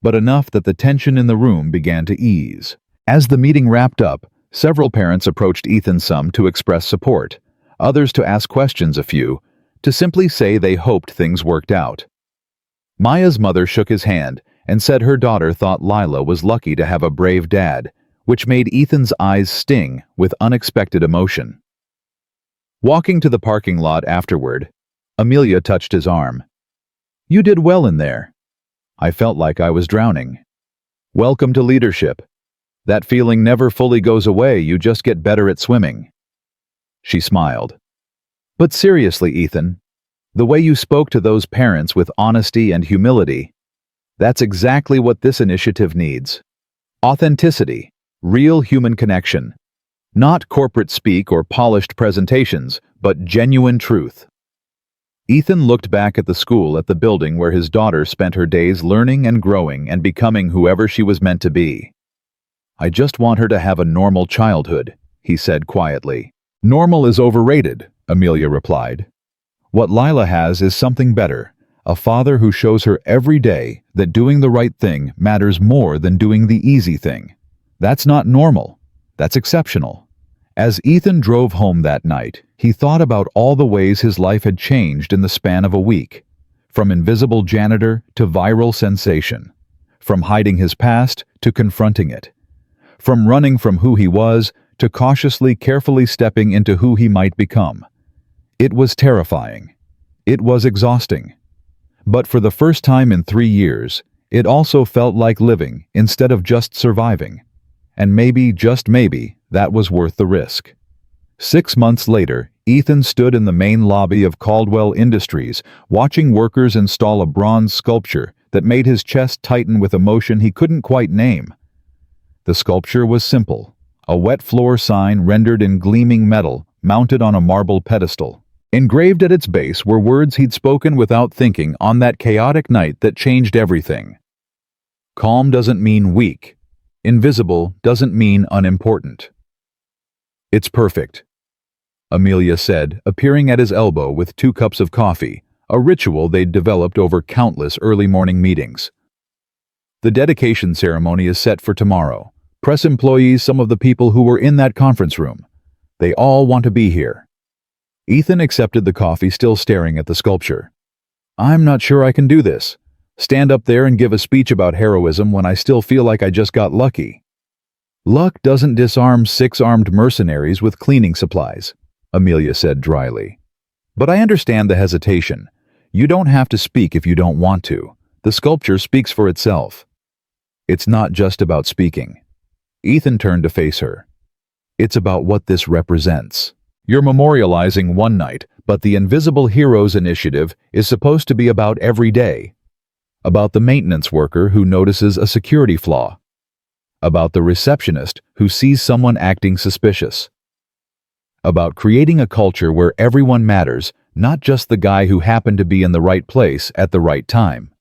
[SPEAKER 1] But enough that the tension in the room began to ease. As the meeting wrapped up, several parents approached Ethan, some to express support, others to ask questions, a few to simply say they hoped things worked out. Maya's mother shook his hand and said her daughter thought Lila was lucky to have a brave dad, which made Ethan's eyes sting with unexpected emotion. Walking to the parking lot afterward, Amelia touched his arm. "You did well in there. I felt like I was drowning. Welcome to leadership. That feeling never fully goes away, you just get better at swimming." She smiled. "But seriously, Ethan, the way you spoke to those parents with honesty and humility, that's exactly what this initiative needs. Authenticity, real human connection. Not corporate speak or polished presentations, but genuine truth." Ethan looked back at the school, at the building where his daughter spent her days learning and growing and becoming whoever she was meant to be. "I just want her to have a normal childhood," he said quietly. "Normal is overrated," Amelia replied. "What Lila has is something better, a father who shows her every day that doing the right thing matters more than doing the easy thing. That's not normal, that's exceptional." As Ethan drove home that night, he thought about all the ways his life had changed in the span of a week. From invisible janitor to viral sensation. From hiding his past to confronting it. From running from who he was to cautiously, carefully stepping into who he might become. It was terrifying. It was exhausting. But for the first time in 3 years, it also felt like living instead of just surviving. And maybe, just maybe, that was worth the risk. 6 months later, Ethan stood in the main lobby of Caldwell Industries, watching workers install a bronze sculpture that made his chest tighten with emotion he couldn't quite name. The sculpture was simple, a wet floor sign rendered in gleaming metal, mounted on a marble pedestal. Engraved at its base were words he'd spoken without thinking on that chaotic night that changed everything. "Calm doesn't mean weak. Invisible doesn't mean unimportant." "It's perfect," Amelia said, appearing at his elbow with 2 cups of coffee, a ritual they'd developed over countless early morning meetings. "The dedication ceremony is set for tomorrow. Press employees, some of the people who were in that conference room. They all want to be here." Ethan accepted the coffee, still staring at the sculpture. "I'm not sure I can do this. Stand up there and give a speech about heroism when I still feel like I just got lucky." "Luck doesn't disarm 6 armed mercenaries with cleaning supplies," Amelia said dryly. "But I understand the hesitation. You don't have to speak if you don't want to. The sculpture speaks for itself." "It's not just about speaking." Ethan turned to face her. "It's about what this represents. You're memorializing one night, but the Invisible Heroes Initiative is supposed to be about every day. About the maintenance worker who notices a security flaw. About the receptionist who sees someone acting suspicious. About creating a culture where everyone matters, not just the guy who happened to be in the right place at the right time."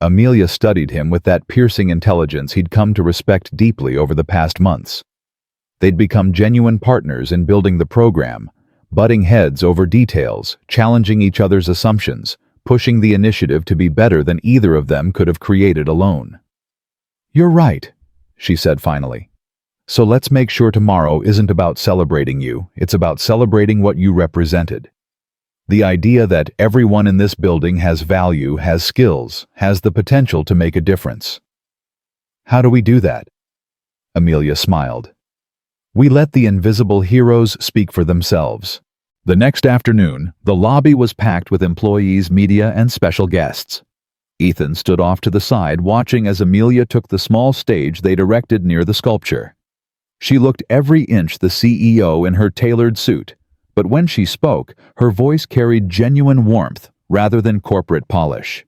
[SPEAKER 1] Amelia studied him with that piercing intelligence he'd come to respect deeply over the past months. They'd become genuine partners in building the program, butting heads over details, challenging each other's assumptions, pushing the initiative to be better than either of them could have created alone. "You're right," she said finally. "So let's make sure tomorrow isn't about celebrating you, it's about celebrating what you represented. The idea that everyone in this building has value, has skills, has the potential to make a difference." "How do we do that?" Amelia smiled. "We let the invisible heroes speak for themselves." The next afternoon, the lobby was packed with employees, media, and special guests. Ethan stood off to the side watching as Amelia took the small stage they'd erected near the sculpture. She looked every inch the CEO in her tailored suit, but when she spoke, her voice carried genuine warmth rather than corporate polish.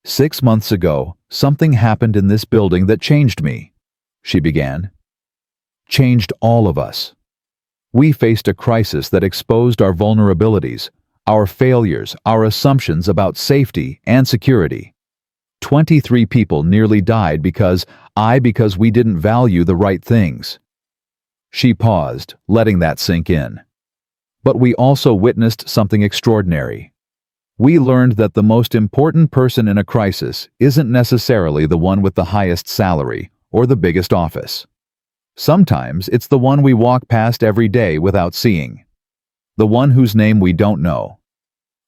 [SPEAKER 1] 6 months ago, something happened in this building that changed me, she began. Changed all of us. We faced a crisis that exposed our vulnerabilities, our failures, our assumptions about safety and security. 23 people nearly died because we didn't value the right things. She paused, letting that sink in. But we also witnessed something extraordinary. We learned that the most important person in a crisis isn't necessarily the one with the highest salary or the biggest office. Sometimes it's the one we walk past every day without seeing. The one whose name we don't know.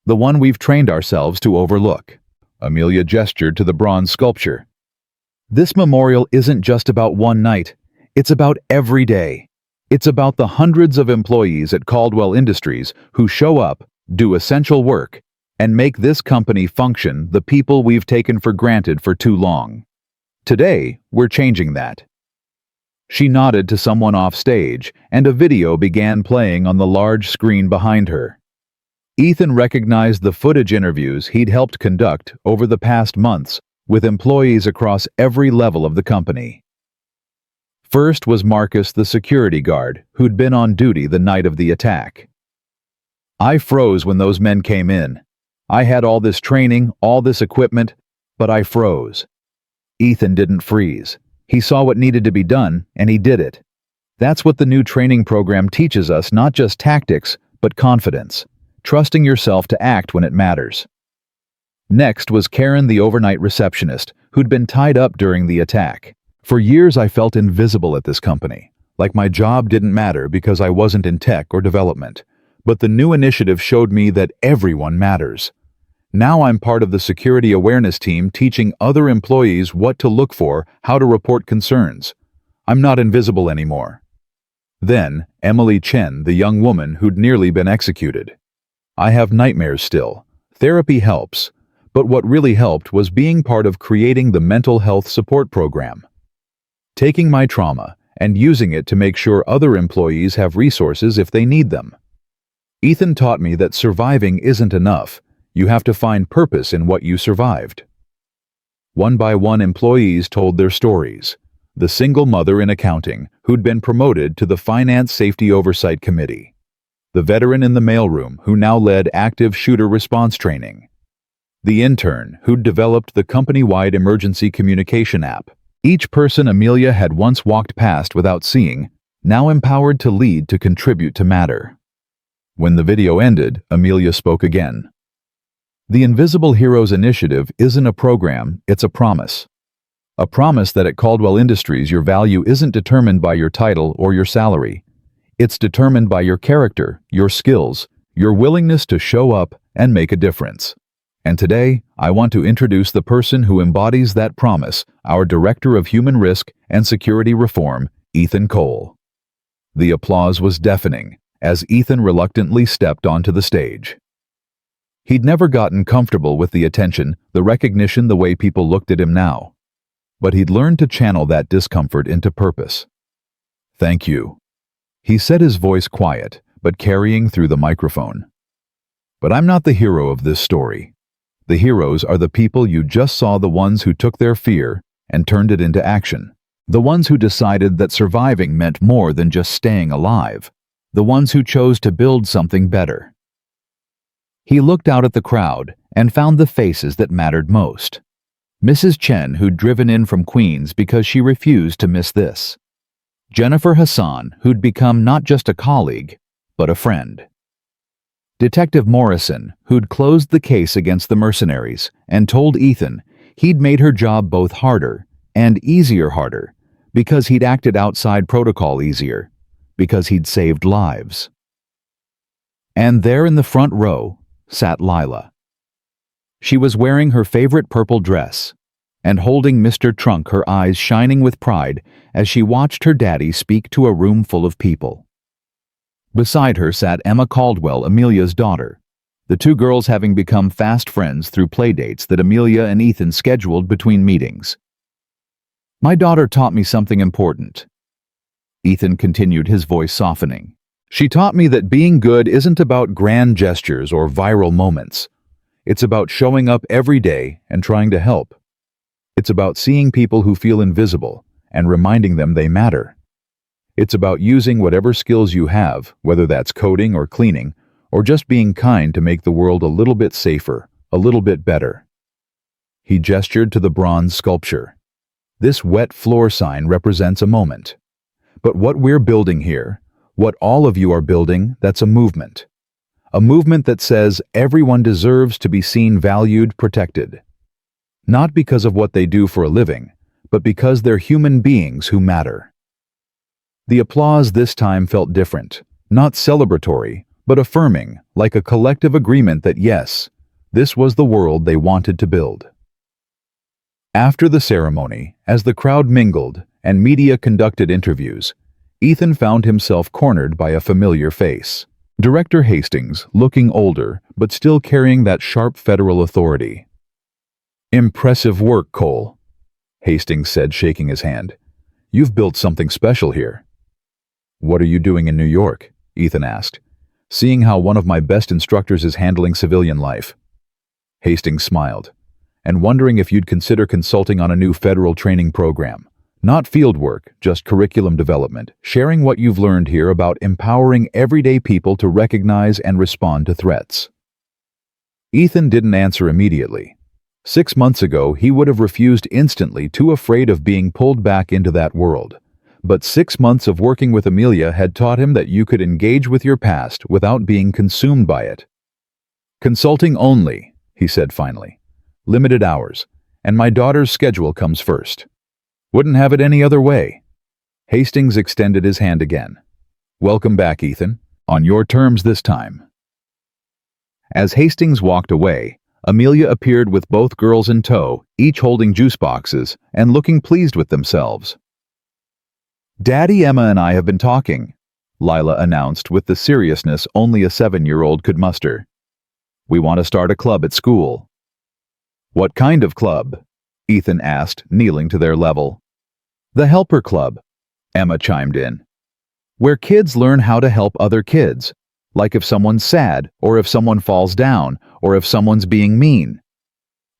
[SPEAKER 1] The one we've trained ourselves to overlook. Amelia gestured to the bronze sculpture. This memorial isn't just about one night. It's about every day. It's about the hundreds of employees at Caldwell Industries who show up, do essential work, and make this company function, the people we've taken for granted for too long. Today, we're changing that. She nodded to someone off stage, and a video began playing on the large screen behind her. Ethan recognized the footage interviews he'd helped conduct over the past months with employees across every level of the company. First was Marcus, the security guard, who'd been on duty the night of the attack. I froze when those men came in. I had all this training, all this equipment, but I froze. Ethan didn't freeze. He saw what needed to be done, and he did it. That's what the new training program teaches us, not just tactics, but confidence. Trusting yourself to act when it matters. Next was Karen, the overnight receptionist, who'd been tied up during the attack. For years I felt invisible at this company, like my job didn't matter because I wasn't in tech or development. But the new initiative showed me that everyone matters. Now I'm part of the security awareness team teaching other employees what to look for, how to report concerns. I'm not invisible anymore. Then, Emily Chen, the young woman who'd nearly been executed. I have nightmares still. Therapy helps. But what really helped was being part of creating the mental health support program. Taking my trauma and using it to make sure other employees have resources if they need them. Ethan taught me that surviving isn't enough. You have to find purpose in what you survived. One by one, employees told their stories. The single mother in accounting who'd been promoted to the Finance Safety Oversight Committee. The veteran in the mailroom who now led active shooter response training. The intern who'd developed the company-wide emergency communication app. Each person Amelia had once walked past without seeing, now empowered to lead, to contribute, to matter. When the video ended, Amelia spoke again. The Invisible Heroes Initiative isn't a program, it's a promise. A promise that at Caldwell Industries your value isn't determined by your title or your salary. It's determined by your character, your skills, your willingness to show up and make a difference. And today, I want to introduce the person who embodies that promise, our Director of Human Risk and Security Reform, Ethan Cole. The applause was deafening as Ethan reluctantly stepped onto the stage. He'd never gotten comfortable with the attention, the recognition, the way people looked at him now. But he'd learned to channel that discomfort into purpose. Thank you. He said, his voice quiet, but carrying through the microphone. But I'm not the hero of this story. The heroes are the people you just saw, the ones who took their fear and turned it into action. The ones who decided that surviving meant more than just staying alive. The ones who chose to build something better. He looked out at the crowd and found the faces that mattered most. Mrs. Chen, who'd driven in from Queens because she refused to miss this. Jennifer Hassan, who'd become not just a colleague, but a friend. Detective Morrison, who'd closed the case against the mercenaries and told Ethan he'd made her job both harder and easier harder because he'd acted outside protocol, easier because he'd saved lives. And there in the front row sat Lila. She was wearing her favorite purple dress and holding Mr. Trunk, her eyes shining with pride as she watched her daddy speak to a room full of people. Beside her sat Emma Caldwell, Amelia's daughter, the two girls having become fast friends through playdates that Amelia and Ethan scheduled between meetings. My daughter taught me something important. Ethan continued, his voice softening. She taught me that being good isn't about grand gestures or viral moments. It's about showing up every day and trying to help. It's about seeing people who feel invisible and reminding them they matter. It's about using whatever skills you have, whether that's coding or cleaning, or just being kind to make the world a little bit safer, a little bit better. He gestured to the bronze sculpture. This wet floor sign represents a moment. But what we're building here, what all of you are building, that's a movement. A movement that says everyone deserves to be seen, valued, protected. Not because of what they do for a living, but because they're human beings who matter. The applause this time felt different, not celebratory, but affirming, like a collective agreement that yes, this was the world they wanted to build. After the ceremony, as the crowd mingled and media conducted interviews, Ethan found himself cornered by a familiar face. Director Hastings, looking older, but still carrying that sharp federal authority. "Impressive work, Cole," Hastings said, shaking his hand. "You've built something special here." "What are you doing in New York?" Ethan asked, "seeing how one of my best instructors is handling civilian life." Hastings smiled, "And wondering if you'd consider consulting on a new federal training program. Not field work, just curriculum development, sharing what you've learned here about empowering everyday people to recognize and respond to threats." Ethan didn't answer immediately. 6 months ago, he would have refused instantly, too afraid of being pulled back into that world. But 6 months of working with Amelia had taught him that you could engage with your past without being consumed by it. "Consulting only," he said finally. "Limited hours, and my daughter's schedule comes first. Wouldn't have it any other way." Hastings extended his hand again. "Welcome back, Ethan. On your terms this time." As Hastings walked away, Amelia appeared with both girls in tow, each holding juice boxes and looking pleased with themselves. "Daddy, Emma and I have been talking," Lila announced with the seriousness only a 7-year-old could muster. "We want to start a club at school." "What kind of club?" Ethan asked, kneeling to their level. "The Helper Club," Emma chimed in. "Where kids learn how to help other kids, like if someone's sad, or if someone falls down, or if someone's being mean.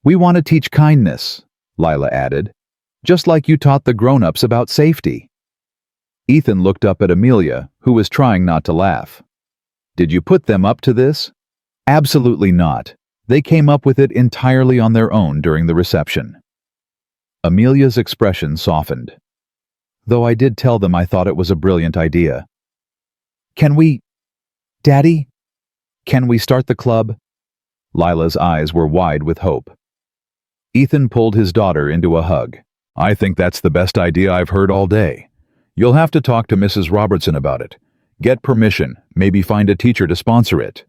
[SPEAKER 1] We want to teach kindness," Lila added, "just like you taught the grown-ups about safety." Ethan looked up at Amelia, who was trying not to laugh. "Did you put them up to this?" "Absolutely not. They came up with it entirely on their own during the reception." Amelia's expression softened. "Though I did tell them I thought it was a brilliant idea." Daddy, can we start the club?" Lila's eyes were wide with hope. Ethan pulled his daughter into a hug. "I think that's the best idea I've heard all day. You'll have to talk to Mrs. Robertson about it. Get permission, maybe find a teacher to sponsor it."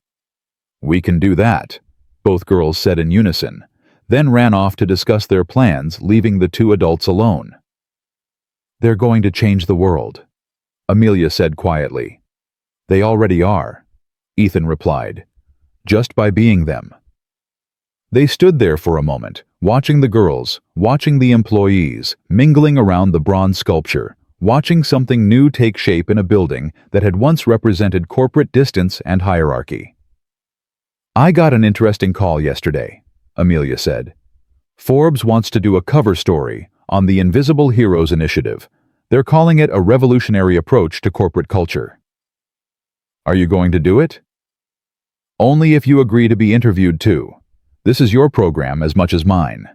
[SPEAKER 1] "We can do that," both girls said in unison, then ran off to discuss their plans, leaving the two adults alone. "They're going to change the world," Amelia said quietly. "They already are," Ethan replied, "just by being them." They stood there for a moment, watching the girls, watching the employees, mingling around the bronze sculpture, watching something new take shape in a building that had once represented corporate distance and hierarchy. "I got an interesting call yesterday," Amelia said. "Forbes wants to do a cover story on the Invisible Heroes Initiative. They're calling it a revolutionary approach to corporate culture." "Are you going to do it?" "Only if you agree to be interviewed too. This is your program as much as mine."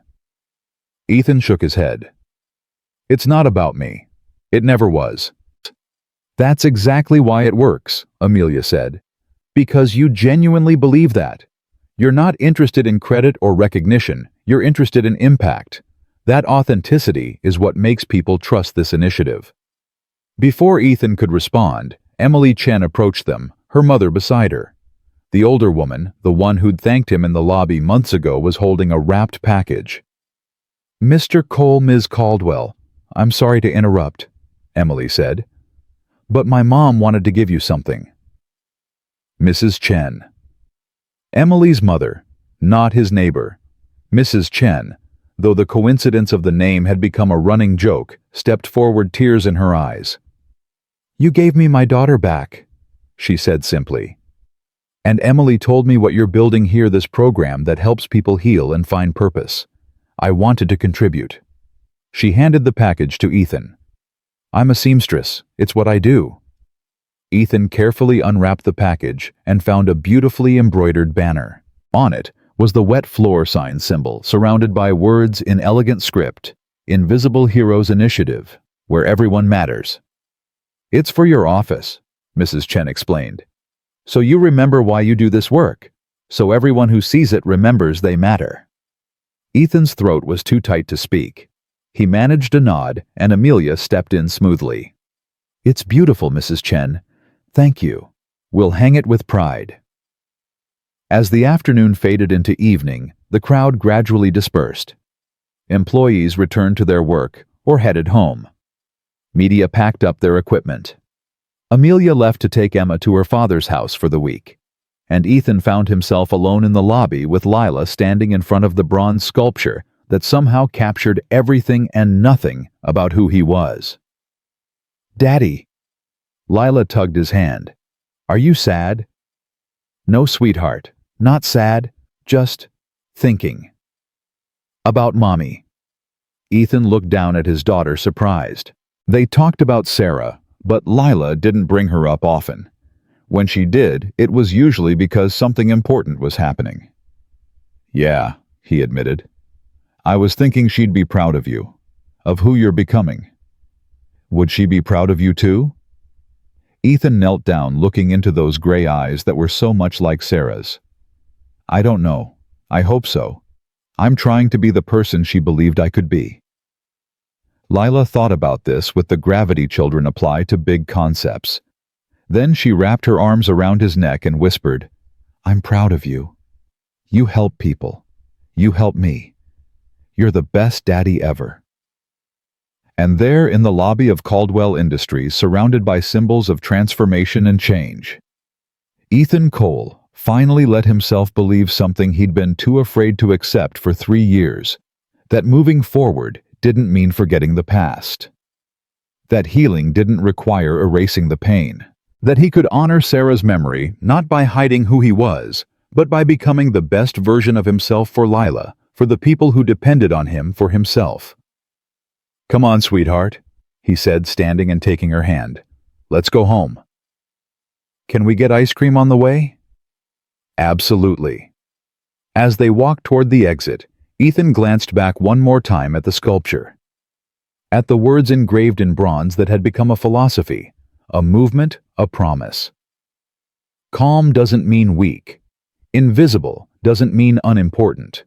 [SPEAKER 1] Ethan shook his head. "It's not about me. It never was." "That's exactly why it works," Amelia said. "Because you genuinely believe that. You're not interested in credit or recognition, you're interested in impact. That authenticity is what makes people trust this initiative." Before Ethan could respond, Emily Chen approached them, her mother beside her. The older woman, the one who'd thanked him in the lobby months ago, was holding a wrapped package. "Mr. Cole, Ms. Caldwell, I'm sorry to interrupt," Emily said, "but my mom wanted to give you something." Mrs. Chen. Emily's mother, not his neighbor. Mrs. Chen, though the coincidence of the name had become a running joke, stepped forward, tears in her eyes. "You gave me my daughter back," she said simply. And Emily told me what you're building here, this program that helps people heal and find purpose. I wanted to contribute. She handed the package to Ethan. I'm a seamstress. It's what I do. Ethan carefully unwrapped the package and found a beautifully embroidered banner. On it was the wet floor sign symbol, surrounded by words in elegant script, Invisible Heroes Initiative, where everyone matters. It's for your office, Mrs. Chen explained. So you remember why you do this work, so everyone who sees it remembers they matter. Ethan's throat was too tight to speak. He managed a nod, and Amelia stepped in smoothly. It's beautiful, Mrs. Chen. Thank you. We'll hang it with pride. As the afternoon faded into evening, the crowd gradually dispersed. Employees returned to their work or headed home. Media packed up their equipment. Amelia left to take Emma to her father's house for the week, and Ethan found himself alone in the lobby with Lila standing in front of the bronze sculpture that somehow captured everything and nothing about who he was. Daddy. Lila tugged his hand. Are you sad? No, sweetheart, not sad, just thinking. About Mommy. Ethan looked down at his daughter, surprised. They talked about Sarah, but Lila didn't bring her up often. When she did, it was usually because something important was happening. Yeah, he admitted. I was thinking she'd be proud of you, of who you're becoming. Would she be proud of you too? Ethan knelt down, looking into those gray eyes that were so much like Sarah's. I don't know. I hope so. I'm trying to be the person she believed I could be. Lila thought about this with the gravity children apply to big concepts. Then she wrapped her arms around his neck and whispered, I'm proud of you. You help people. You help me. You're the best daddy ever. And there in the lobby of Caldwell Industries, surrounded by symbols of transformation and change, Ethan Cole finally let himself believe something he'd been too afraid to accept for 3 years, that moving forward didn't mean forgetting the past. That healing didn't require erasing the pain. That he could honor Sarah's memory not by hiding who he was, but by becoming the best version of himself for Lila, for the people who depended on him, for himself. Come on, sweetheart, he said, standing and taking her hand. Let's go home. Can we get ice cream on the way? Absolutely. As they walked toward the exit, Ethan glanced back one more time at the sculpture. At the words engraved in bronze that had become a philosophy, a movement, a promise. Calm doesn't mean weak. Invisible doesn't mean unimportant.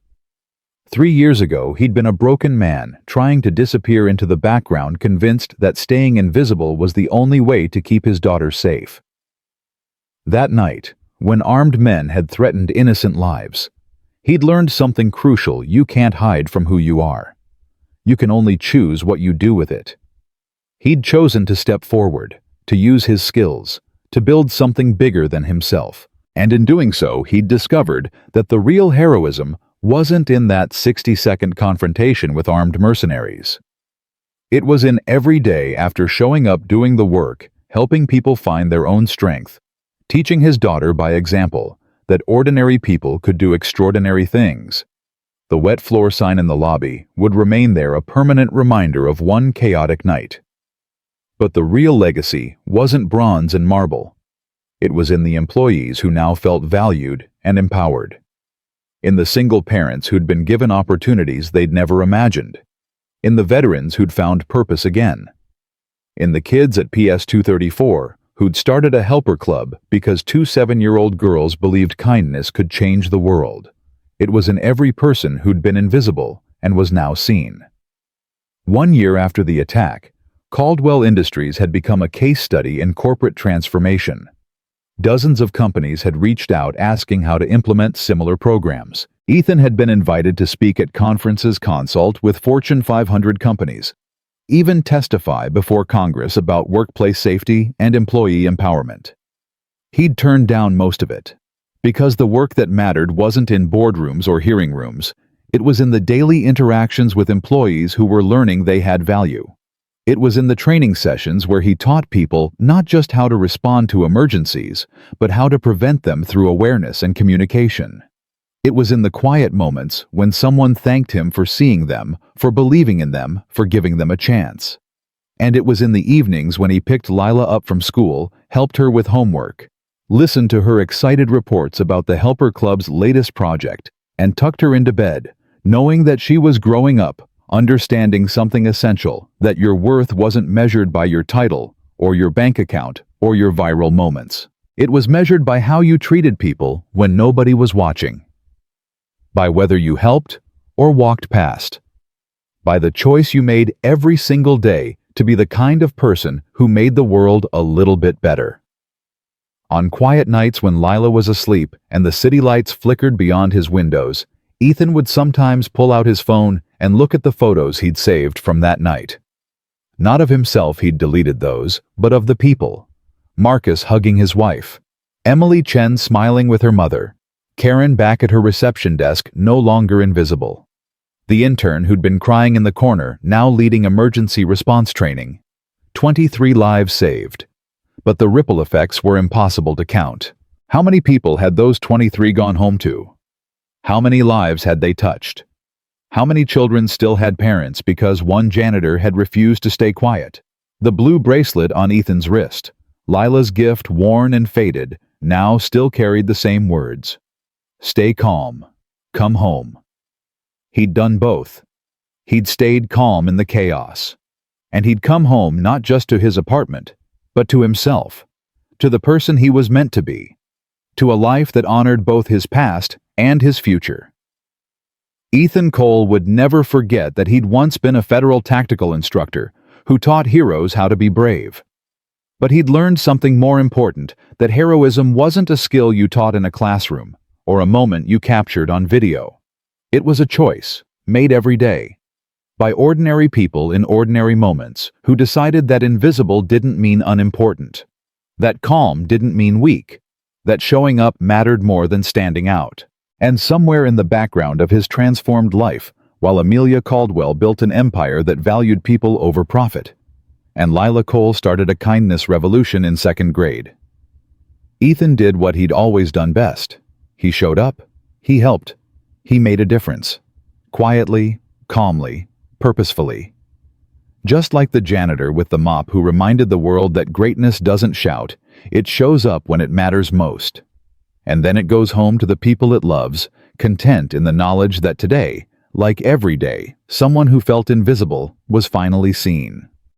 [SPEAKER 1] 3 years ago, he'd been a broken man, trying to disappear into the background, convinced that staying invisible was the only way to keep his daughter safe. That night, when armed men had threatened innocent lives, he'd learned something crucial: you can't hide from who you are. You can only choose what you do with it. He'd chosen to step forward, to use his skills, to build something bigger than himself. And in doing so, he'd discovered that the real heroism wasn't in that 60-second confrontation with armed mercenaries. It was in every day after showing up, doing the work, helping people find their own strength, teaching his daughter by example that ordinary people could do extraordinary things. The wet floor sign in the lobby would remain there, a permanent reminder of one chaotic night. But the real legacy wasn't bronze and marble. It was in the employees who now felt valued and empowered. In the single parents who'd been given opportunities they'd never imagined. In the veterans who'd found purpose again. In the kids at PS 234 who'd started a helper club because 2 7-year-old girls believed kindness could change the world. It was in every person who'd been invisible and was now seen. 1 year after the attack, Caldwell Industries had become a case study in corporate transformation. Dozens of companies had reached out asking how to implement similar programs. Ethan had been invited to speak at conferences, consult with Fortune 500 companies, even testify before Congress about workplace safety and employee empowerment. He'd turned down most of it, because the work that mattered wasn't in boardrooms or hearing rooms. It was in the daily interactions with employees who were learning they had value. It was in the training sessions where he taught people not just how to respond to emergencies, but how to prevent them through awareness and communication. It was in the quiet moments when someone thanked him for seeing them, for believing in them, for giving them a chance. And it was in the evenings when he picked Lila up from school, helped her with homework, listened to her excited reports about the Helper Club's latest project, and tucked her into bed, knowing that she was growing up, understanding something essential, that your worth wasn't measured by your title, or your bank account, or your viral moments. It was measured by how you treated people when nobody was watching. By whether you helped or walked past. By the choice you made every single day to be the kind of person who made the world a little bit better. On quiet nights when Lila was asleep and the city lights flickered beyond his windows, Ethan would sometimes pull out his phone and look at the photos he'd saved from that night. Not of himself, he'd deleted those, but of the people. Marcus hugging his wife, Emily Chen smiling with her mother, Karen back at her reception desk no longer invisible. The intern who'd been crying in the corner now leading emergency response training. 23 lives saved. But the ripple effects were impossible to count. How many people had those 23 gone home to? How many lives had they touched? How many children still had parents because one janitor had refused to stay quiet? The blue bracelet on Ethan's wrist, Lila's gift worn and faded, now still carried the same words. Stay calm. Come home. He'd done both. He'd stayed calm in the chaos. And he'd come home not just to his apartment, but to himself, to the person he was meant to be, to a life that honored both his past and his future. Ethan Cole would never forget that he'd once been a federal tactical instructor who taught heroes how to be brave. But he'd learned something more important, that heroism wasn't a skill you taught in a classroom or a moment you captured on video. It was a choice, made every day, by ordinary people in ordinary moments who decided that invisible didn't mean unimportant, that calm didn't mean weak, that showing up mattered more than standing out. And somewhere in the background of his transformed life, while Amelia Caldwell built an empire that valued people over profit, and Lila Cole started a kindness revolution in second grade, Ethan did what he'd always done best. He showed up, he helped, he made a difference. Quietly, calmly, purposefully. Just like the janitor with the mop who reminded the world that greatness doesn't shout, it shows up when it matters most. And then it goes home to the people it loves, content in the knowledge that today, like every day, someone who felt invisible was finally seen.